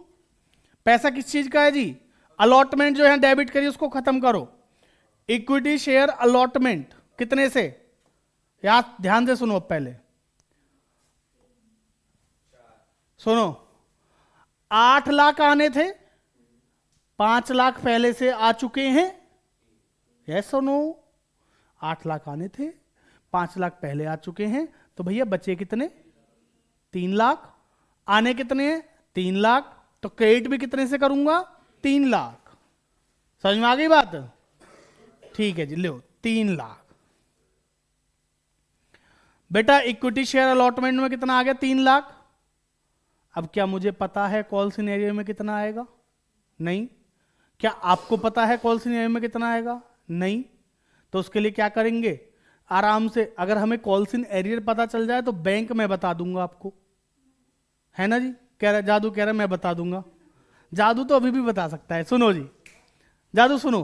पैसा किस चीज का है जी? अलॉटमेंट जो है डेबिट करिए, उसको खत्म करो। इक्विटी शेयर अलॉटमेंट कितने से? याद ध्यान से सुनो पहले। सुनो, 8 लाख आने थे, 5 लाख पहले से आ चुके हैं, यस सुनो, 8 लाख आने थे, 5 लाख पहले आ चुके हैं, तो भैया बचे कितने? 3 लाख। आने कितने हैं? 3 लाख। तो क्रेडिट भी कितने से करूंगा? 3 लाख। समझ में आ गई बात? ठीक है जी, लो 3 लाख। बेटा इक्विटी शेयर अलॉटमेंट में कितना आ गया? 3 लाख। अब क्या मुझे पता है कॉल सिनेरियो में कितना आएगा? नहीं। क्या आपको पता है कॉल सिनेरियो में कितना आएगा? नहीं। तो उसके लिए क्या करेंगे? आराम से, अगर हमें कॉल सिन एरियर पता चल जाए तो बैंक में बता दूंगा आपको, है ना जी? कह रहा जादू, कह रहा मैं बता दूंगा। जादू तो अभी भी बता सकता है। सुनो जी, जादू सुनो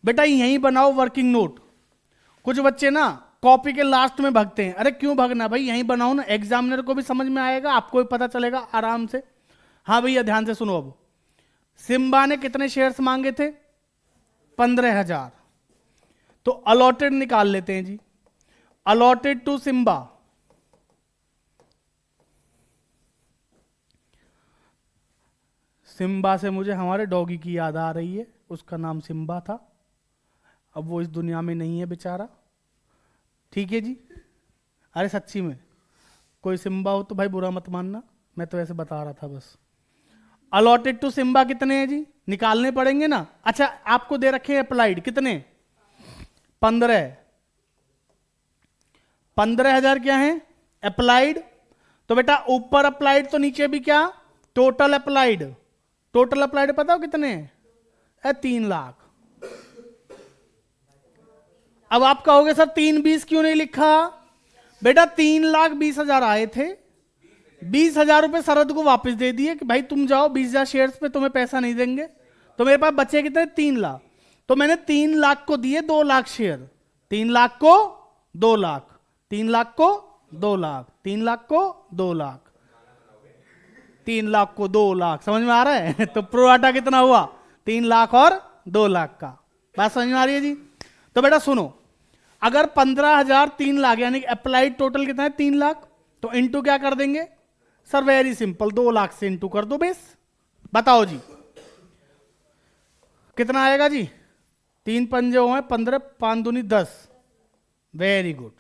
बेटा, यहीं बनाओ वर्किंग नोट। कुछ बच्चे ना कॉपी के लास्ट में भागते हैं, अरे क्यों भागना भाई, यहीं बनाओ ना, एग्जामिनर को भी समझ में आएगा, आपको भी पता चलेगा आराम से। हाँ भैया ध्यान से सुनो। अब सिम्बा ने कितने शेयर्स मांगे थे? 15,000। तो अलॉटेड निकाल लेते हैं जी। अलॉटेड टू सिम्बा, सिम्बा से मुझे हमारे डॉगी की याद आ रही है, उसका नाम सिम्बा था, अब वो इस दुनिया में नहीं है बेचारा। ठीक है जी, अरे सच्ची में कोई सिम्बा हो तो भाई बुरा मत मानना, मैं तो ऐसे बता रहा था बस। अलॉटेड टू सिम्बा कितने हैं जी? निकालने पड़ेंगे ना। अच्छा आपको दे रखे हैं अप्लाइड कितने? 15। 15,000 क्या है? अप्लाइड। तो बेटा ऊपर अप्लाइड तो नीचे भी क्या? Total applied. टोटल अप्लाइड पता हो कितने हैं? 3 लाख। अब आप कहोगे सर 320 क्यों नहीं लिखा? बेटा 3,20,000 आए थे, 20,000 रुपए शरद को वापस दे दिए कि भाई तुम जाओ 20,000 शेयर्स पे तुम्हें पैसा नहीं देंगे, तो मेरे पास बचे कितने? 3 लाख। तो मैंने 3 लाख को दिए 2 लाख शेयर, 3 लाख को 2 लाख, 3 लाख को 2 लाख, 3 लाख को 2 लाख, 3 लाख को 2 लाख। समझ में आ रहा है? तो प्रोराटा कितना हुआ? 3 लाख और 2 लाख का। बात समझ में आ रही है जी? तो बेटा सुनो, अगर 15,000 3 लाख यानी अप्लाइड टोटल कितना है? 3 लाख। तो इंटू क्या कर देंगे सर? वेरी सिंपल, 2 लाख से इंटू कर दो बेस। बताओ जी कितना आएगा जी? 3 पंजे हुए 15, 5 दूनी 10। Very good.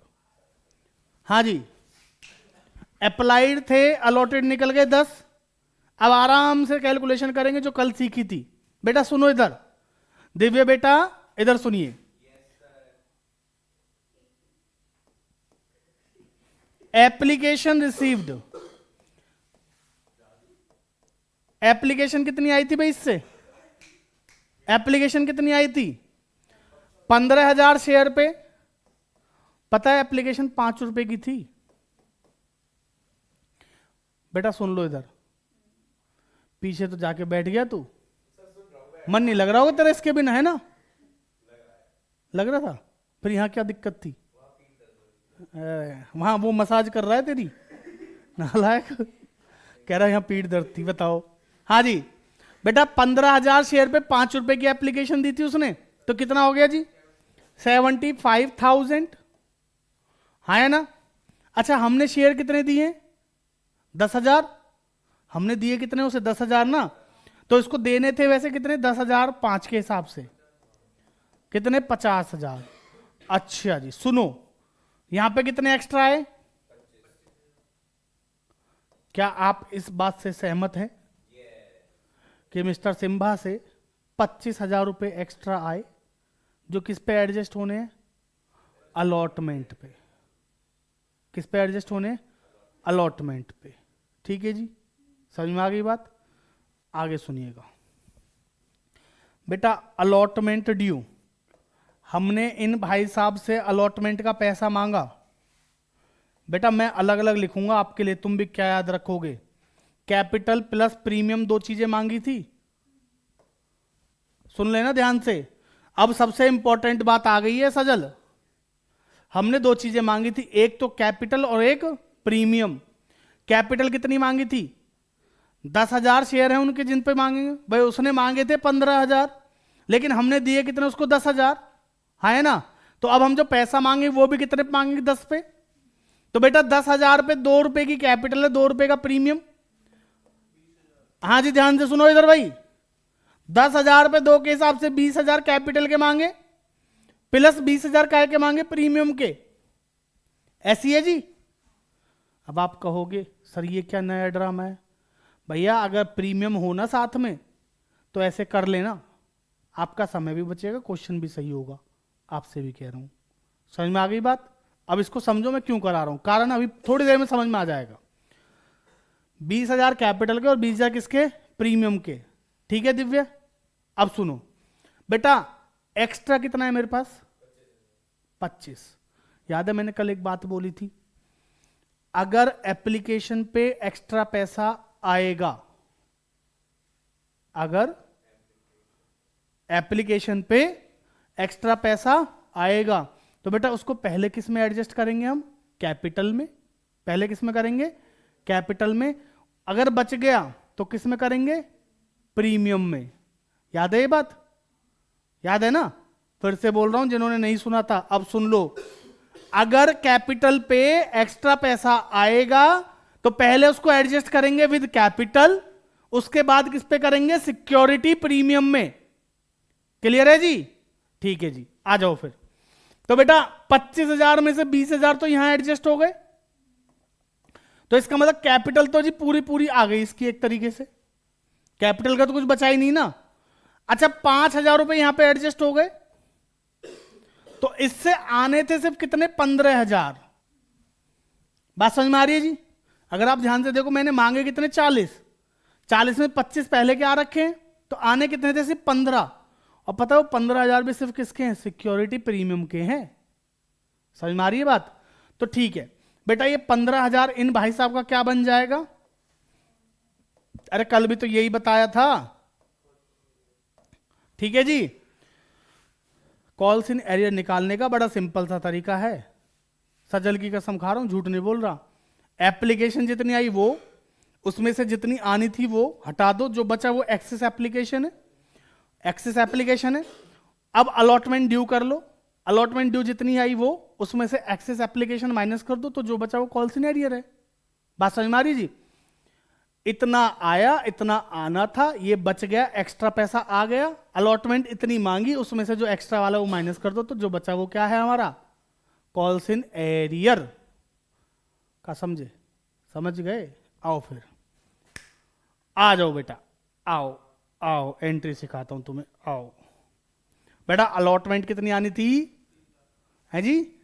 हाँ जी, अप्लाइड थे, अलॉटेड निकल गए 10। अब आराम से कैलकुलेशन करेंगे जो कल सीखी थी। बेटा सुनो इधर, दिव्य बेटा इधर सुनिए। एप्लीकेशन रिसीव्ड, एप्लीकेशन कितनी आई थी भाई? इससे एप्लीकेशन कितनी आई थी? 15,000 शेयर पे। पता है एप्लीकेशन 5 रुपए की थी। बेटा सुन लो इधर, पीछे तो जाके बैठ गया तू, मन नहीं लग रहा होगा तेरा इसके बिना, है ना? लग रहा था। फिर यहां क्या दिक्कत थी? वहां वो मसाज कर रहा है तेरी, नालायक। कह रहा है यहां पीठ दर्द थी। बताओ। हाँ जी बेटा 15,000 शेयर पे 5 रुपए की एप्लीकेशन दी थी उसने, तो कितना हो गया जी? 75,000। हाँ है ना? अच्छा हमने शेयर कितने दिए? 10,000। हमने दिए कितने उसे? 10,000 ना। तो इसको देने थे वैसे कितने? 10,000 5 के हिसाब से कितने? 50,000। अच्छा जी सुनो, यहां पे कितने एक्स्ट्रा आए? क्या आप इस बात से सहमत हैं कि मिस्टर सिम्बा से 25,000 रुपए एक्स्ट्रा आए, जो किस पे एडजस्ट होने हैं? अलॉटमेंट पे। किस पे एडजस्ट होने हैं? अलॉटमेंट पे। ठीक है जी, समझ में आ गई बात? आगे सुनिएगा बेटा। अलॉटमेंट ड्यू, हमने इन भाई साहब से अलॉटमेंट का पैसा मांगा। बेटा मैं अलग अलग लिखूंगा आपके लिए, तुम भी क्या याद रखोगे? कैपिटल प्लस प्रीमियम 2 चीजें मांगी थी, सुन लेना ध्यान से। अब सबसे इंपॉर्टेंट बात आ गई है सजल, हमने 2 चीजें मांगी थी, एक तो कैपिटल और एक प्रीमियम। कैपिटल कितनी मांगी थी? 10,000 शेयर हैं उनके जिन पे मांगेंगे भाई, उसने मांगे थे 15,000, लेकिन हमने दिए कितने उसको? 10,000। हाँ है ना? तो अब हम जो पैसा मांगे वो भी कितने पे मांगेंगे? 10 पे। तो बेटा 10,000 पे 2 रुपए की कैपिटल है, 2 रुपए का प्रीमियम। हाँ जी, ध्यान से सुनो इधर भाई, 10,000 पे 2 के हिसाब से 20,000 कैपिटल के मांगे, प्लस 20,000 काय के मांगे, प्रीमियम के। ऐसी है जी। अब आप कहोगे सर ये क्या नया ड्रामा है? भैया अगर प्रीमियम हो ना साथ में तो ऐसे कर लेना, आपका समय भी बचेगा, क्वेश्चन भी सही होगा। आपसे भी कह रहा हूं, समझ में आ गई बात? अब इसको समझो मैं क्यों करा रहा हूं, कारण अभी थोड़ी देर में समझ में आ जाएगा। 20,000 कैपिटल के और 20,000 किसके? प्रीमियम के। ठीक है दिव्या, अब सुनो बेटा, एक्स्ट्रा कितना है मेरे पास? 25। याद है मैंने कल एक बात बोली थी, अगर एप्लीकेशन पे एक्स्ट्रा पैसा आएगा, अगर एप्लीकेशन पे एक्स्ट्रा पैसा आएगा तो बेटा उसको पहले किस में एडजस्ट करेंगे हम? कैपिटल में। पहले किस में करेंगे? कैपिटल में। अगर बच गया तो किस में करेंगे? प्रीमियम में। याद है ये बात? याद है ना? फिर से बोल रहा हूं, जिन्होंने नहीं सुना था अब सुन लो। अगर कैपिटल पे एक्स्ट्रा पैसा आएगा तो पहले उसको एडजस्ट करेंगे विद कैपिटल, उसके बाद किस पे करेंगे? सिक्योरिटी प्रीमियम में। क्लियर है जी? ठीक है जी, आ जाओ फिर। तो बेटा 25,000 में से 20,000 तो यहां एडजस्ट हो गए, तो इसका मतलब कैपिटल तो जी पूरी पूरी आ गई इसकी, एक तरीके से कैपिटल का तो कुछ बचा ही नहीं ना। अच्छा 5,000 रुपए यहां पे एडजस्ट हो गए, तो इससे आने थे सिर्फ कितने? 15,000। बात समझ में आ रही है जी? अगर आप ध्यान से देखो, मैंने मांगे कितने? 40। 40 में 25 पहले के आ रखे हैं, तो आने कितने थे? सिर्फ 15। और पता हो 15,000 भी सिर्फ किसके हैं? सिक्योरिटी प्रीमियम के हैं। समझ में आ रही है बात? तो ठीक है बेटा, ये 15,000 इन भाई साहब का क्या बन जाएगा? अरे कल भी तो यही बताया था। ठीक है जी, कॉल्स इन एरियर निकालने का बड़ा सिंपल सा तरीका है। सजल की कसम खा रहा हूं, झूठ नहीं बोल रहा। एप्लीकेशन जितनी आई वो, उसमें से जितनी आनी थी वो हटा दो, जो बचा वो एक्सेस एप्लीकेशन है। एक्सेस एप्लीकेशन है। अब अलॉटमेंट ड्यू कर लो, अलॉटमेंट ड्यू जितनी आई वो, उसमें से एक्सेस एप्लीकेशन माइनस कर दो, तो जो बचा वो कॉल्स इन एरियर है। बात समझ में आ रही जी? इतना आया, इतना आना था, ये बच गया, एक्स्ट्रा पैसा आ गया, अलॉटमेंट इतनी मांगी, उसमें से जो एक्स्ट्रा वाला वो माइनस कर दो, तो जो बचा वो क्या है हमारा? कॉल्स इन एरियर का। समझे? समझ गए? आओ फिर, आ जाओ बेटा, आओ आओ, एंट्री सिखाता हूं तुम्हें, आओ बेटा। अलॉटमेंट कितनी आनी थी? है जी?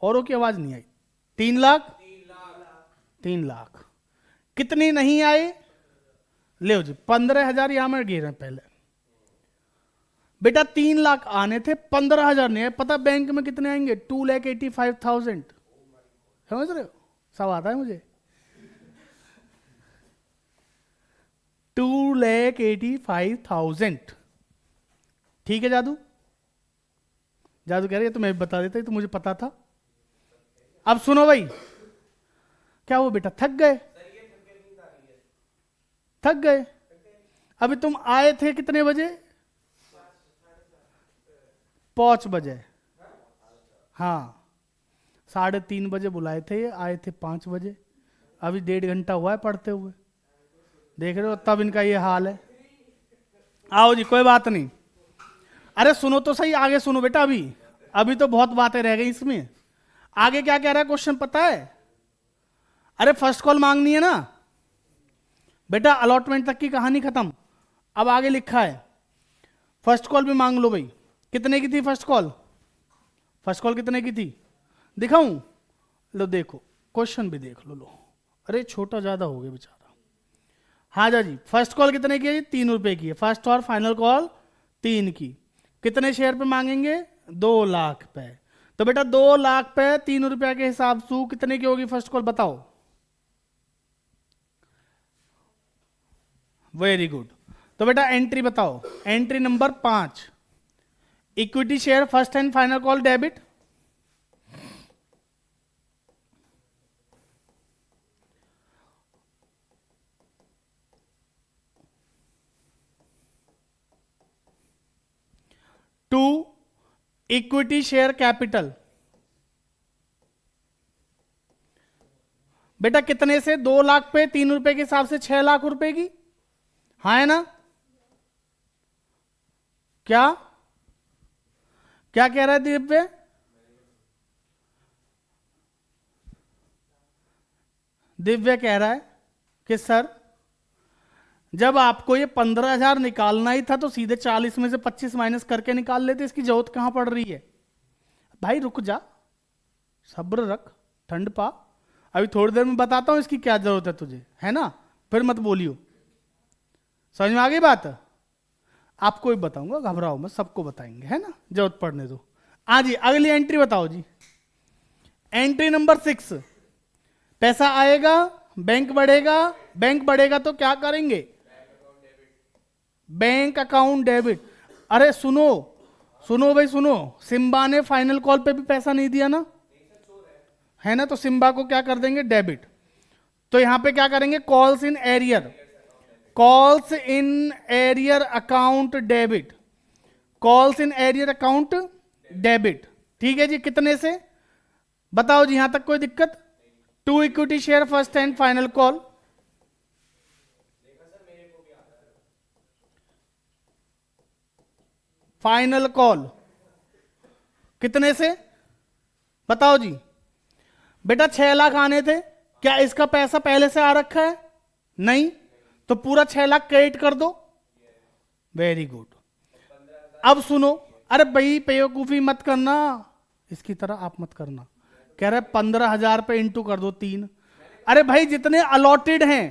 औरों की आवाज नहीं आई। 3 लाख। 3 लाख कितनी नहीं आए? ले जी 15,000 यहां में गिर रहे पहले। बेटा 3 लाख आने थे, 15,000 नहीं आए। पता बैंक में कितने आएंगे? 2,85,000। समझ रहे हो? सब आता है मुझे। 2,85,000। ठीक है जादू? जादू कह रही है तो मैं बता देता, तो मुझे पता था। अब सुनो भाई, क्या वो बेटा थक गए? थक गए? अभी तुम आए थे कितने बजे? 5 बजे। हाँ 3:30 बजे बुलाए थे, ये आए थे 5 बजे। अभी 1.5 घंटा हुआ है पढ़ते हुए, देख रहे हो? तब इनका ये हाल है। आओ जी, कोई बात नहीं। अरे सुनो तो सही, आगे सुनो बेटा। अभी अभी तो बहुत बातें रह गई इसमें। आगे क्या कह रहा है क्वेश्चन पता है? अरे फर्स्ट कॉल मांगनी है ना बेटा, अलॉटमेंट तक की कहानी खत्म। अब आगे लिखा है फर्स्ट कॉल भी मांग लो भाई। कितने की थी फर्स्ट कॉल? फर्स्ट कॉल कितने की थी दिखाऊं? लो देखो, क्वेश्चन भी देख लो। अरे छोटा ज्यादा हो गया बेचारा। हाँ जी, फर्स्ट कॉल कितने की है? 3 रुपए की है फर्स्ट और फाइनल कॉल 3 की। कितने शेयर पे मांगेंगे? 2 लाख पे। तो बेटा 2 लाख पे 3 रुपया के हिसाब से कितने की होगी फर्स्ट कॉल? बताओ। Very good. तो बेटा एंट्री बताओ। Entry number 5, equity share first and final call debit. To equity share capital. बेटा कितने से? 2 लाख पे 3 रुपए के हिसाब से 6 लाख रुपए की, हाँ है ना? क्या क्या कह रहा है दिव्य? दिव्य कह रहा है कि सर जब आपको ये 15,000 निकालना ही था तो सीधे 40 में से 25 माइनस करके निकाल लेते, इसकी जरूरत कहां पड़ रही है? भाई रुक जा, सब्र रख, ठंड पा, अभी थोड़ी देर में बताता हूं इसकी क्या जरूरत है तुझे, है ना? फिर मत बोलियो। समझ में आ गई बात? आपको भी बताऊंगा, घबराओ मत, सबको बताएंगे, है ना? जरूरत पड़ने दो। हाँ जी, अगली एंट्री बताओ जी। एंट्री नंबर 6, पैसा आएगा, बैंक बढ़ेगा, बैंक बढ़ेगा तो क्या करेंगे? Bank account debit. अरे सुनो सुनो भाई सुनो, सिम्बा ने फाइनल कॉल पे भी पैसा नहीं दिया ना, है ना? तो सिम्बा को क्या कर देंगे? डेबिट। तो यहां पे क्या करेंगे? Calls in arrear, calls in arrear account debit, calls in arrear account debit. ठीक है जी, कितने से बताओ जी, यहां तक कोई दिक्कत? 2 equity share first and final call. Final call कितने से बताओ जी? बेटा 6 लाख आने थे, क्या इसका पैसा पहले से आ रखा है? नहीं, तो पूरा 6 लाख क्रेडिट कर दो। Very good. अब सुनो, अरे भाई बेवकूफी मत करना, इसकी तरह आप मत करना। कह रहे 15,000 पे इंटू कर दो 3। अरे भाई जितने अलॉटेड हैं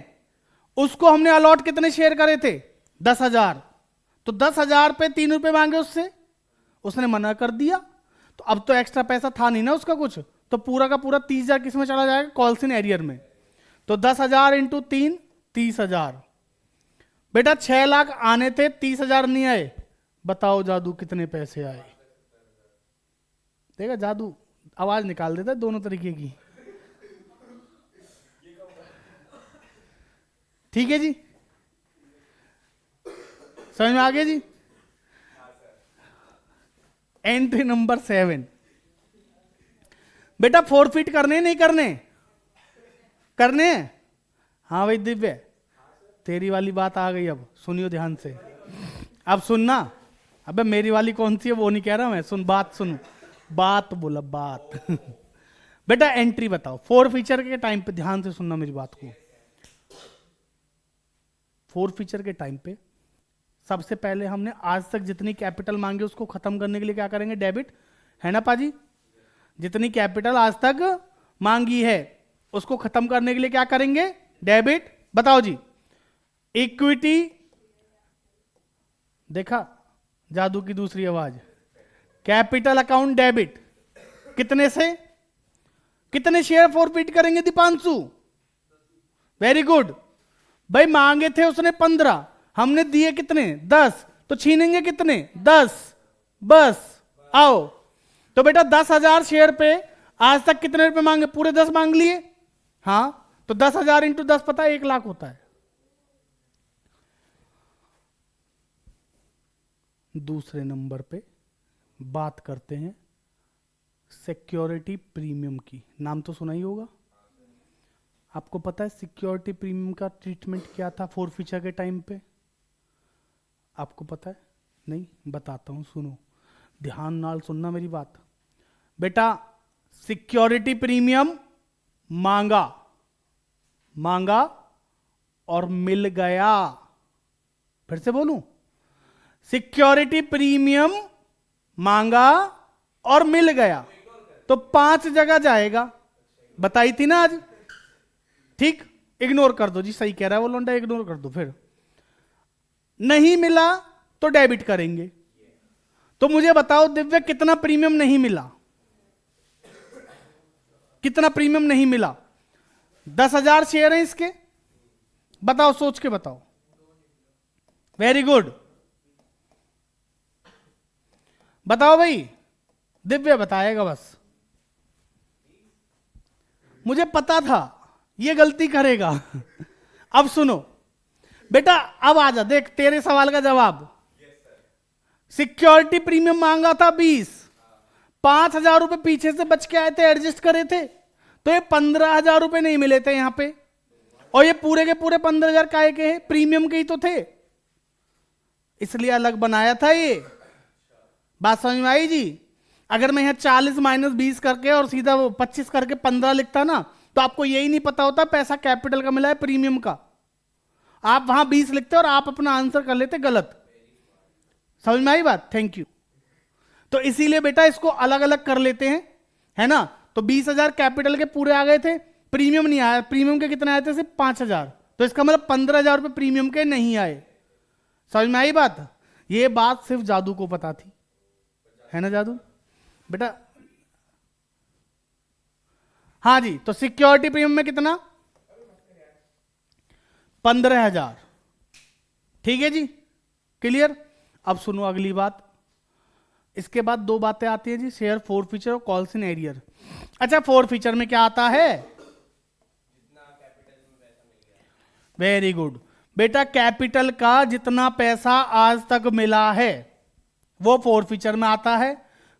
उसको हमने अलॉट कितने शेयर करे थे? 10,000। तो 10,000 पे 3 रुपए मांगे उससे, उसने मना कर दिया, तो अब तो एक्स्ट्रा पैसा था नहीं ना उसका कुछ, तो पूरा का पूरा 30,000 किस में चला जाएगा? कॉल्स इन एरियर में। तो 10,000 इंटू 3, 30,000। बेटा 6 लाख आने थे, 30,000 नहीं आए, बताओ जादू कितने पैसे आए? देखा जादू आवाज निकाल देता है दोनों तरीके की। ठीक है जी, समझ में आ गया जी? एंट्री नंबर 7, बेटा फोरफिट करने नहीं करने? करने? हाँ भाई दिव्य, तेरी वाली बात आ गई, अब सुनियो ध्यान से। अब सुनना, अबे मेरी वाली कौन सी है वो नहीं कह रहा मैं, सुन बात सुन, बात बोला बात। बेटा एंट्री बताओ, फोर फीचर के टाइम पे ध्यान से सुनना मेरी बात को। फोर फीचर के टाइम पे सबसे पहले हमने आज तक जितनी कैपिटल मांगी उसको खत्म करने के लिए क्या करेंगे? डेबिट, है ना पाजी? जितनी कैपिटल आज तक मांगी है उसको खत्म करने के लिए क्या करेंगे? डेबिट। बताओ जी, इक्विटी, देखा जादू की दूसरी आवाज, कैपिटल अकाउंट डेबिट। कितने से? कितने शेयर फॉरफिट करेंगे दीपांशु? वेरी गुड भाई, मांगे थे उसने 15, हमने दिए कितने? 10, तो छीनेंगे कितने? 10। बस आओ, तो बेटा 10,000 शेयर पे आज तक कितने रुपए मांगे? पूरे 10 मांग लिए। हाँ, तो 10,000 इंटू 10 पता है 1 लाख होता है। दूसरे नंबर पे बात करते हैं सिक्योरिटी प्रीमियम की। नाम तो सुना ही होगा, आपको पता है सिक्योरिटी प्रीमियम का ट्रीटमेंट क्या था फोर फीचर के टाइम पे? आपको पता है? नहीं, बताता हूं, सुनो ध्यान नाल सुनना मेरी बात। बेटा सिक्योरिटी प्रीमियम मांगा, मांगा और मिल गया। फिर से बोलूं, सिक्योरिटी प्रीमियम मांगा और मिल गया, तो 5 जगह जाएगा, बताई थी ना आज। ठीक, इग्नोर कर दो जी, सही कह रहा है वो लोंडा, इग्नोर कर दो। फिर नहीं मिला तो डेबिट करेंगे। तो मुझे बताओ दिव्य, कितना प्रीमियम नहीं मिला? कितना प्रीमियम नहीं मिला? 10,000 शेयर हैं इसके, बताओ, सोच के बताओ। वेरी गुड, बताओ भाई, दिव्य बताएगा बस। मुझे पता था ये गलती करेगा। अब सुनो बेटा, अब आजा, देख तेरे सवाल का जवाब। सिक्योरिटी प्रीमियम मांगा था 20, 5,000 रुपए पीछे से बच के आए थे, एडजस्ट करे थे, तो ये 15,000 रुपए नहीं मिले थे यहां पे, और ये पूरे के पूरे 15,000 काय के हैं, प्रीमियम के ही तो थे, इसलिए अलग बनाया था ये। बात समझ में आई जी? अगर मैं यहां 40 माइनस 20 करके और सीधा वो 25 करके 15 लिखता ना, तो आपको यही नहीं पता होता पैसा कैपिटल का मिला है प्रीमियम का, आप वहां 20 लिखते और आप अपना आंसर कर लेते गलत। समझ में आई बात? Thank you. तो इसीलिए बेटा इसको अलग अलग कर लेते हैं, है ना। तो 20,000 कैपिटल के पूरे आ गए थे, प्रीमियम नहीं आया, प्रीमियम के कितने आए थे? सिर्फ 5,000, तो इसका मतलब 15,000 रुपए प्रीमियम के नहीं आए। समझ में आई बात? ये बात सिर्फ जादू को पता थी, है ना जादू बेटा? हाँ जी, तो सिक्योरिटी प्रीमियम में कितना? 15,000। ठीक है जी, क्लियर। अब सुनो अगली बात, इसके बाद दो बातें आती है जी, शेयर फोर फीचर और कॉल्स इन एरियर। अच्छा, फोर फीचर में क्या आता है? वेरी गुड बेटा, कैपिटल का जितना पैसा आज तक मिला है वो फोर फीचर में आता है।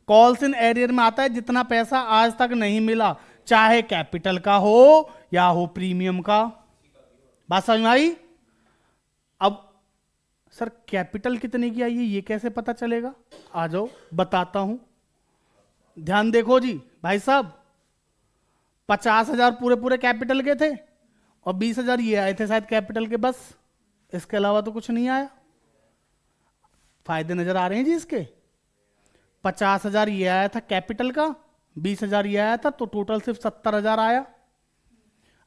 कॉल्स इन एरियर में आता है जितना पैसा आज तक नहीं मिला, चाहे कैपिटल का हो या हो प्रीमियम का। बात समझ में आई? अब सर कैपिटल कितने की आई है ये कैसे पता चलेगा? आ जाओ बताता हूं, ध्यान देखो जी भाई साहब। 50,000 पूरे पूरे कैपिटल के थे और 20,000 ये आए थे शायद कैपिटल के, बस इसके अलावा तो कुछ नहीं आया। फायदे नजर आ रहे हैं जी इसके। 50,000 ये आया था कैपिटल का, 20,000 ये आया था, तो टोटल सिर्फ 70,000 आया।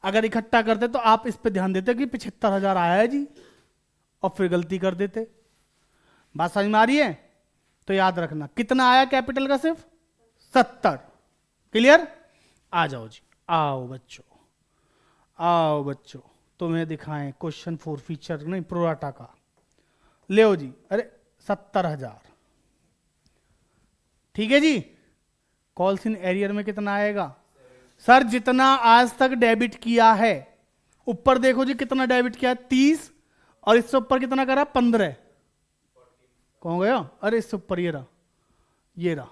अगर इकट्ठा करते तो आप इस पे ध्यान देते कि 75,000 आया है जी, और फिर गलती कर देते। बात समझ में आ रही है? तो याद रखना कितना आया कैपिटल का? सिर्फ 70। क्लियर? आ जाओ जी, आओ बच्चों, आओ बच्चों, तुम्हें दिखाएं क्वेश्चन फोर फीचर नहीं प्रोराटा का। ले जी, अरे 70,000। ठीक है जी। कॉल्स इन एरियर में कितना आएगा? सर जितना आज तक डेबिट किया है, ऊपर देखो जी कितना डेबिट किया है, 30, और इससे ऊपर कितना करा? 15। कौन गया? अरे इससे ऊपर ये रहा, ये रहा,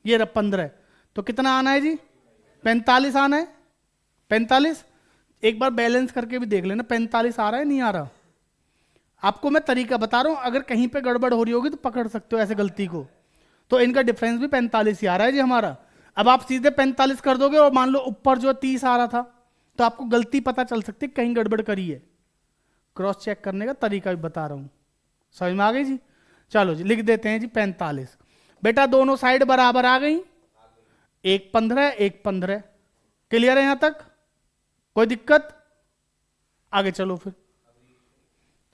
ये रहा 15। तो कितना आना है जी? 45 आना है। 45 एक बार बैलेंस करके भी देख लेना, 45 आ रहा है नहीं आ रहा। आपको मैं तरीका बता रहा हूं, अगर कहीं पे गड़बड़ हो रही होगी तो पकड़ सकते हो ऐसे गलती को। तो इनका डिफरेंस भी 45 ही आ रहा है जी हमारा। अब आप सीधे 45 कर दोगे और मान लो ऊपर जो 30 आ रहा था, तो आपको गलती पता चल सकती है कहीं गड़बड़ करी है। क्रॉस चेक करने का तरीका भी बता रहा हूं। समझ में आ गई जी? चलो जी लिख देते हैं जी 45। बेटा दोनों साइड बराबर आ गई, एक 15 एक 15। क्लियर है यहां तक? कोई दिक्कत? आगे चलो फिर।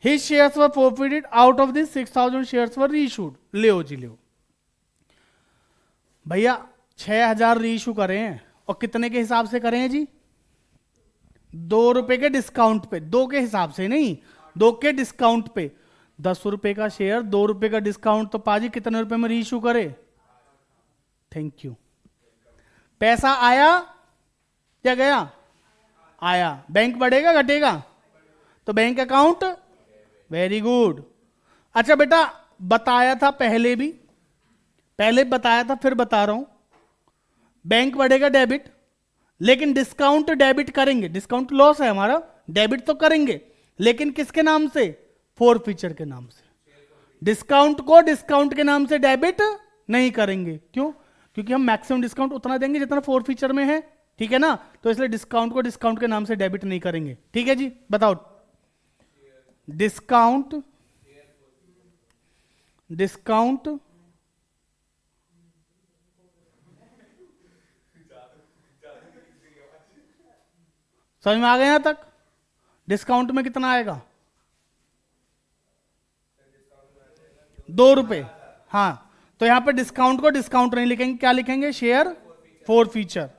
His shares were forfeited, out of this 6,000 shares were reissued। ले जी ले भैया, 6,000 रीइशू करे हैं, और कितने के हिसाब से करे हैं जी? 2 रुपए के डिस्काउंट पे। 2 के हिसाब से नहीं, 2 के डिस्काउंट पे। 10 रुपए का शेयर, 2 रुपए का डिस्काउंट, तो पाजी कितने रुपए में रीइशू करे? Thank you. पैसा आया या गया? आया। बैंक बढ़ेगा घटेगा? तो बैंक अकाउंट। Very good. अच्छा बेटा, बताया था पहले भी, पहले बताया था फिर बता रहा हूं, बैंक बढ़ेगा डेबिट, लेकिन डिस्काउंट डेबिट करेंगे। डिस्काउंट लॉस है हमारा, डेबिट तो करेंगे, लेकिन किसके नाम से? फोर फीचर के नाम से। डिस्काउंट को डिस्काउंट के नाम से डेबिट नहीं करेंगे। क्यों? क्योंकि हम मैक्सिमम डिस्काउंट उतना देंगे जितना फोर फीचर में है, ठीक है ना। तो इसलिए डिस्काउंट को डिस्काउंट के नाम से डेबिट नहीं करेंगे। ठीक है जी, बताओ। डिस्काउंट, डिस्काउंट समझ में आ गया यहां तक? डिस्काउंट में कितना आएगा? 2 रुपए। हाँ, तो यहां पे डिस्काउंट को डिस्काउंट नहीं लिखेंगे, क्या लिखेंगे? Share four feature.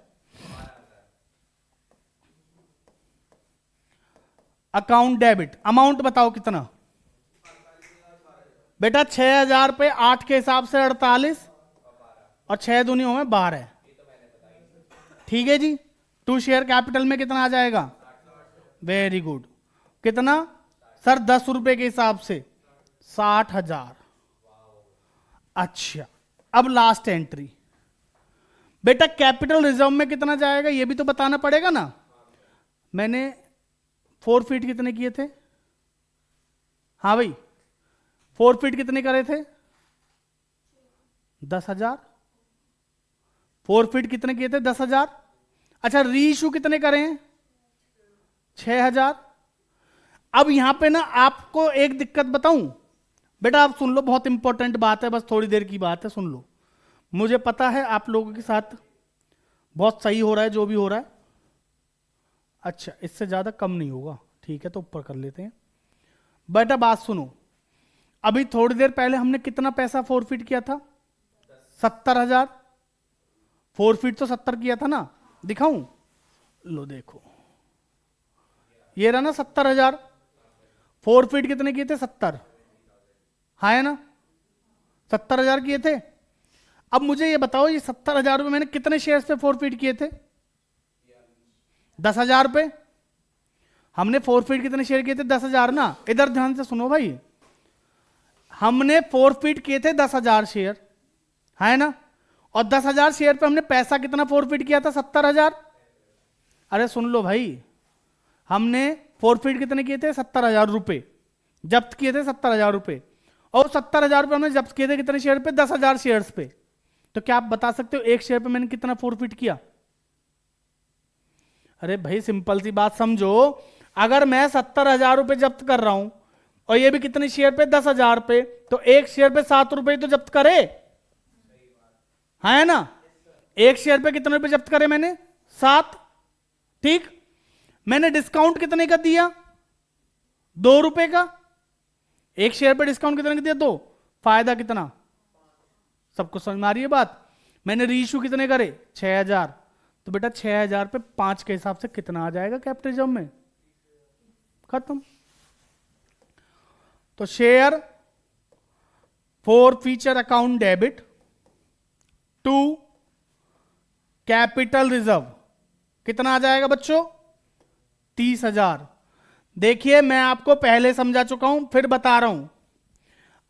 Account debit, amount बताओ कितना? बेटा 6,000 पे 8 के हिसाब से 48, और 6 दूनी में 12। ठीक है जी। 2 शेयर कैपिटल में कितना आ जाएगा? Very good. कितना सर? 10 रुपए के हिसाब से 60,000। अच्छा, अब लास्ट एंट्री। बेटा कैपिटल रिजर्व में कितना जाएगा ये भी तो बताना पड़ेगा ना। मैंने 4 फीट कितने किए थे? हाँ भाई 4 फीट कितने करे थे? 10,000। 4 फीट कितने किए थे? 10,000। अच्छा रीइश्यू कितने करे हैं? 6,000। अब यहां पे ना आपको एक दिक्कत बताऊं बेटा, आप सुन लो, बहुत इंपॉर्टेंट बात है, बस थोड़ी देर की बात है, सुन लो। मुझे पता है आप लोगों के साथ बहुत सही हो रहा है जो भी हो रहा है। अच्छा इससे ज्यादा कम नहीं होगा, ठीक है तो ऊपर कर लेते हैं। बेटा बात सुनो, अभी थोड़ी देर पहले हमने कितना पैसा 4 फीट किया था? 70,000। 4 फीट तो 70 किया था ना, दिखाऊं? लो देखो ये रहा ना 70,000। 4 फीट कितने किए थे? 70। हाँ है ना, 70,000 किए थे। अब मुझे ये बताओ ये 70,000 रुपए मैंने कितने शेयर्स पे 4 फीट किए थे? 10,000 पे। हमने 4 फीट कितने शेयर किए थे? 10,000 ना। इधर ध्यान से सुनो भाई, हमने 4 फीट किए थे 10,000 शेयर, है ना, और 10,000 शेयर पे हमने पैसा कितना 4 फीट किया था? 70,000। अरे सुन लो भाई, हमने 4 फीट कितने किए थे? 70,000 रुपए जब्त किए थे, 70,000 रुपए, और 70,000 रुपए हमने जब्त किए थे कितने शेयर पे? 10,000 शेयर्स पे। तो क्या आप बता सकते हो एक शेयर पे मैंने कितना 4 फीट किया? अरे भाई सिंपल सी बात समझो, अगर मैं 70,000 रुपए जब्त कर रहा हूं और ये भी कितने शेयर पे? 10,000 पे, तो एक शेयर पे 7 रुपए तो जब्त करे, है ना। एक शेयर पे कितने रुपए जब्त करे मैंने? 7। ठीक, मैंने डिस्काउंट कितने का दिया? 2 रुपए का। एक शेयर पे डिस्काउंट कितने का दिया? 2। फायदा कितना? सबको समझ में आ रही है बात? मैंने रीइश्यू कितने करे? 6,000। तो बेटा 6,000 पे 5 के हिसाब से कितना आ जाएगा कैपिटल रिजर्व में? खत्म। तो share forfeiture account debit to capital reserve कितना आ जाएगा बच्चों? 30,000। देखिए मैं आपको पहले समझा चुका हूं, फिर बता रहा हूं,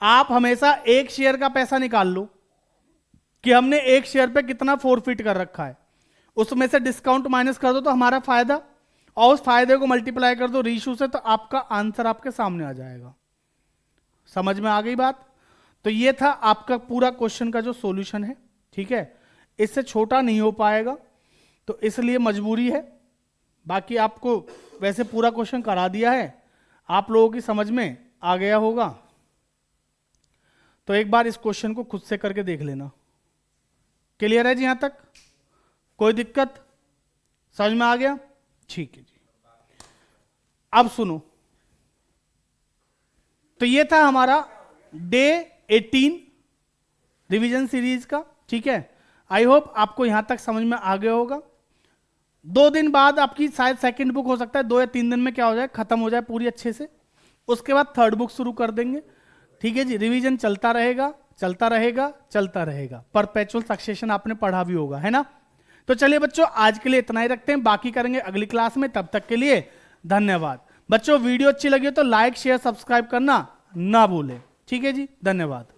आप हमेशा एक शेयर का पैसा निकाल लो कि हमने एक शेयर पे कितना 4 फीट कर रखा है, उसमें से डिस्काउंट माइनस कर दो तो हमारा फायदा, और उस फायदे को मल्टीप्लाई कर दो रीइश्यू से, तो आपका आंसर आपके सामने आ जाएगा। समझ में आ गई बात? तो ये था आपका पूरा क्वेश्चन का जो सॉल्यूशन है, ठीक है। इससे छोटा नहीं हो पाएगा तो इसलिए मजबूरी है, बाकी आपको वैसे पूरा क्वेश्चन करा दिया है, आप लोगों की समझ में आ गया होगा। तो एक बार इस क्वेश्चन को खुद से करके देख लेना। क्लियर है जी? यहां तक कोई दिक्कत? समझ में आ गया? ठीक है जी। अब सुनो, तो ये था हमारा डे 18 रिवीजन सीरीज का, ठीक है। आई होप आपको यहां तक समझ में आ गया होगा। 2 दिन बाद आपकी शायद सेकंड बुक हो सकता है, 2 या 3 दिन में क्या हो जाए, खत्म हो जाए पूरी अच्छे से। उसके बाद थर्ड बुक शुरू कर देंगे, ठीक है जी। रिवीजन चलता रहेगा, चलता रहेगा, चलता रहेगा। परपेचुअल सक्सेशन आपने पढ़ा भी होगा, है ना। तो चलिए बच्चों आज के लिए इतना ही रखते हैं, बाकी करेंगे अगली क्लास में। तब तक के लिए धन्यवाद। बच्चों वीडियो अच्छी लगी हो तो लाइक शेयर सब्सक्राइब करना ना भूलें, ठीक है जी। धन्यवाद।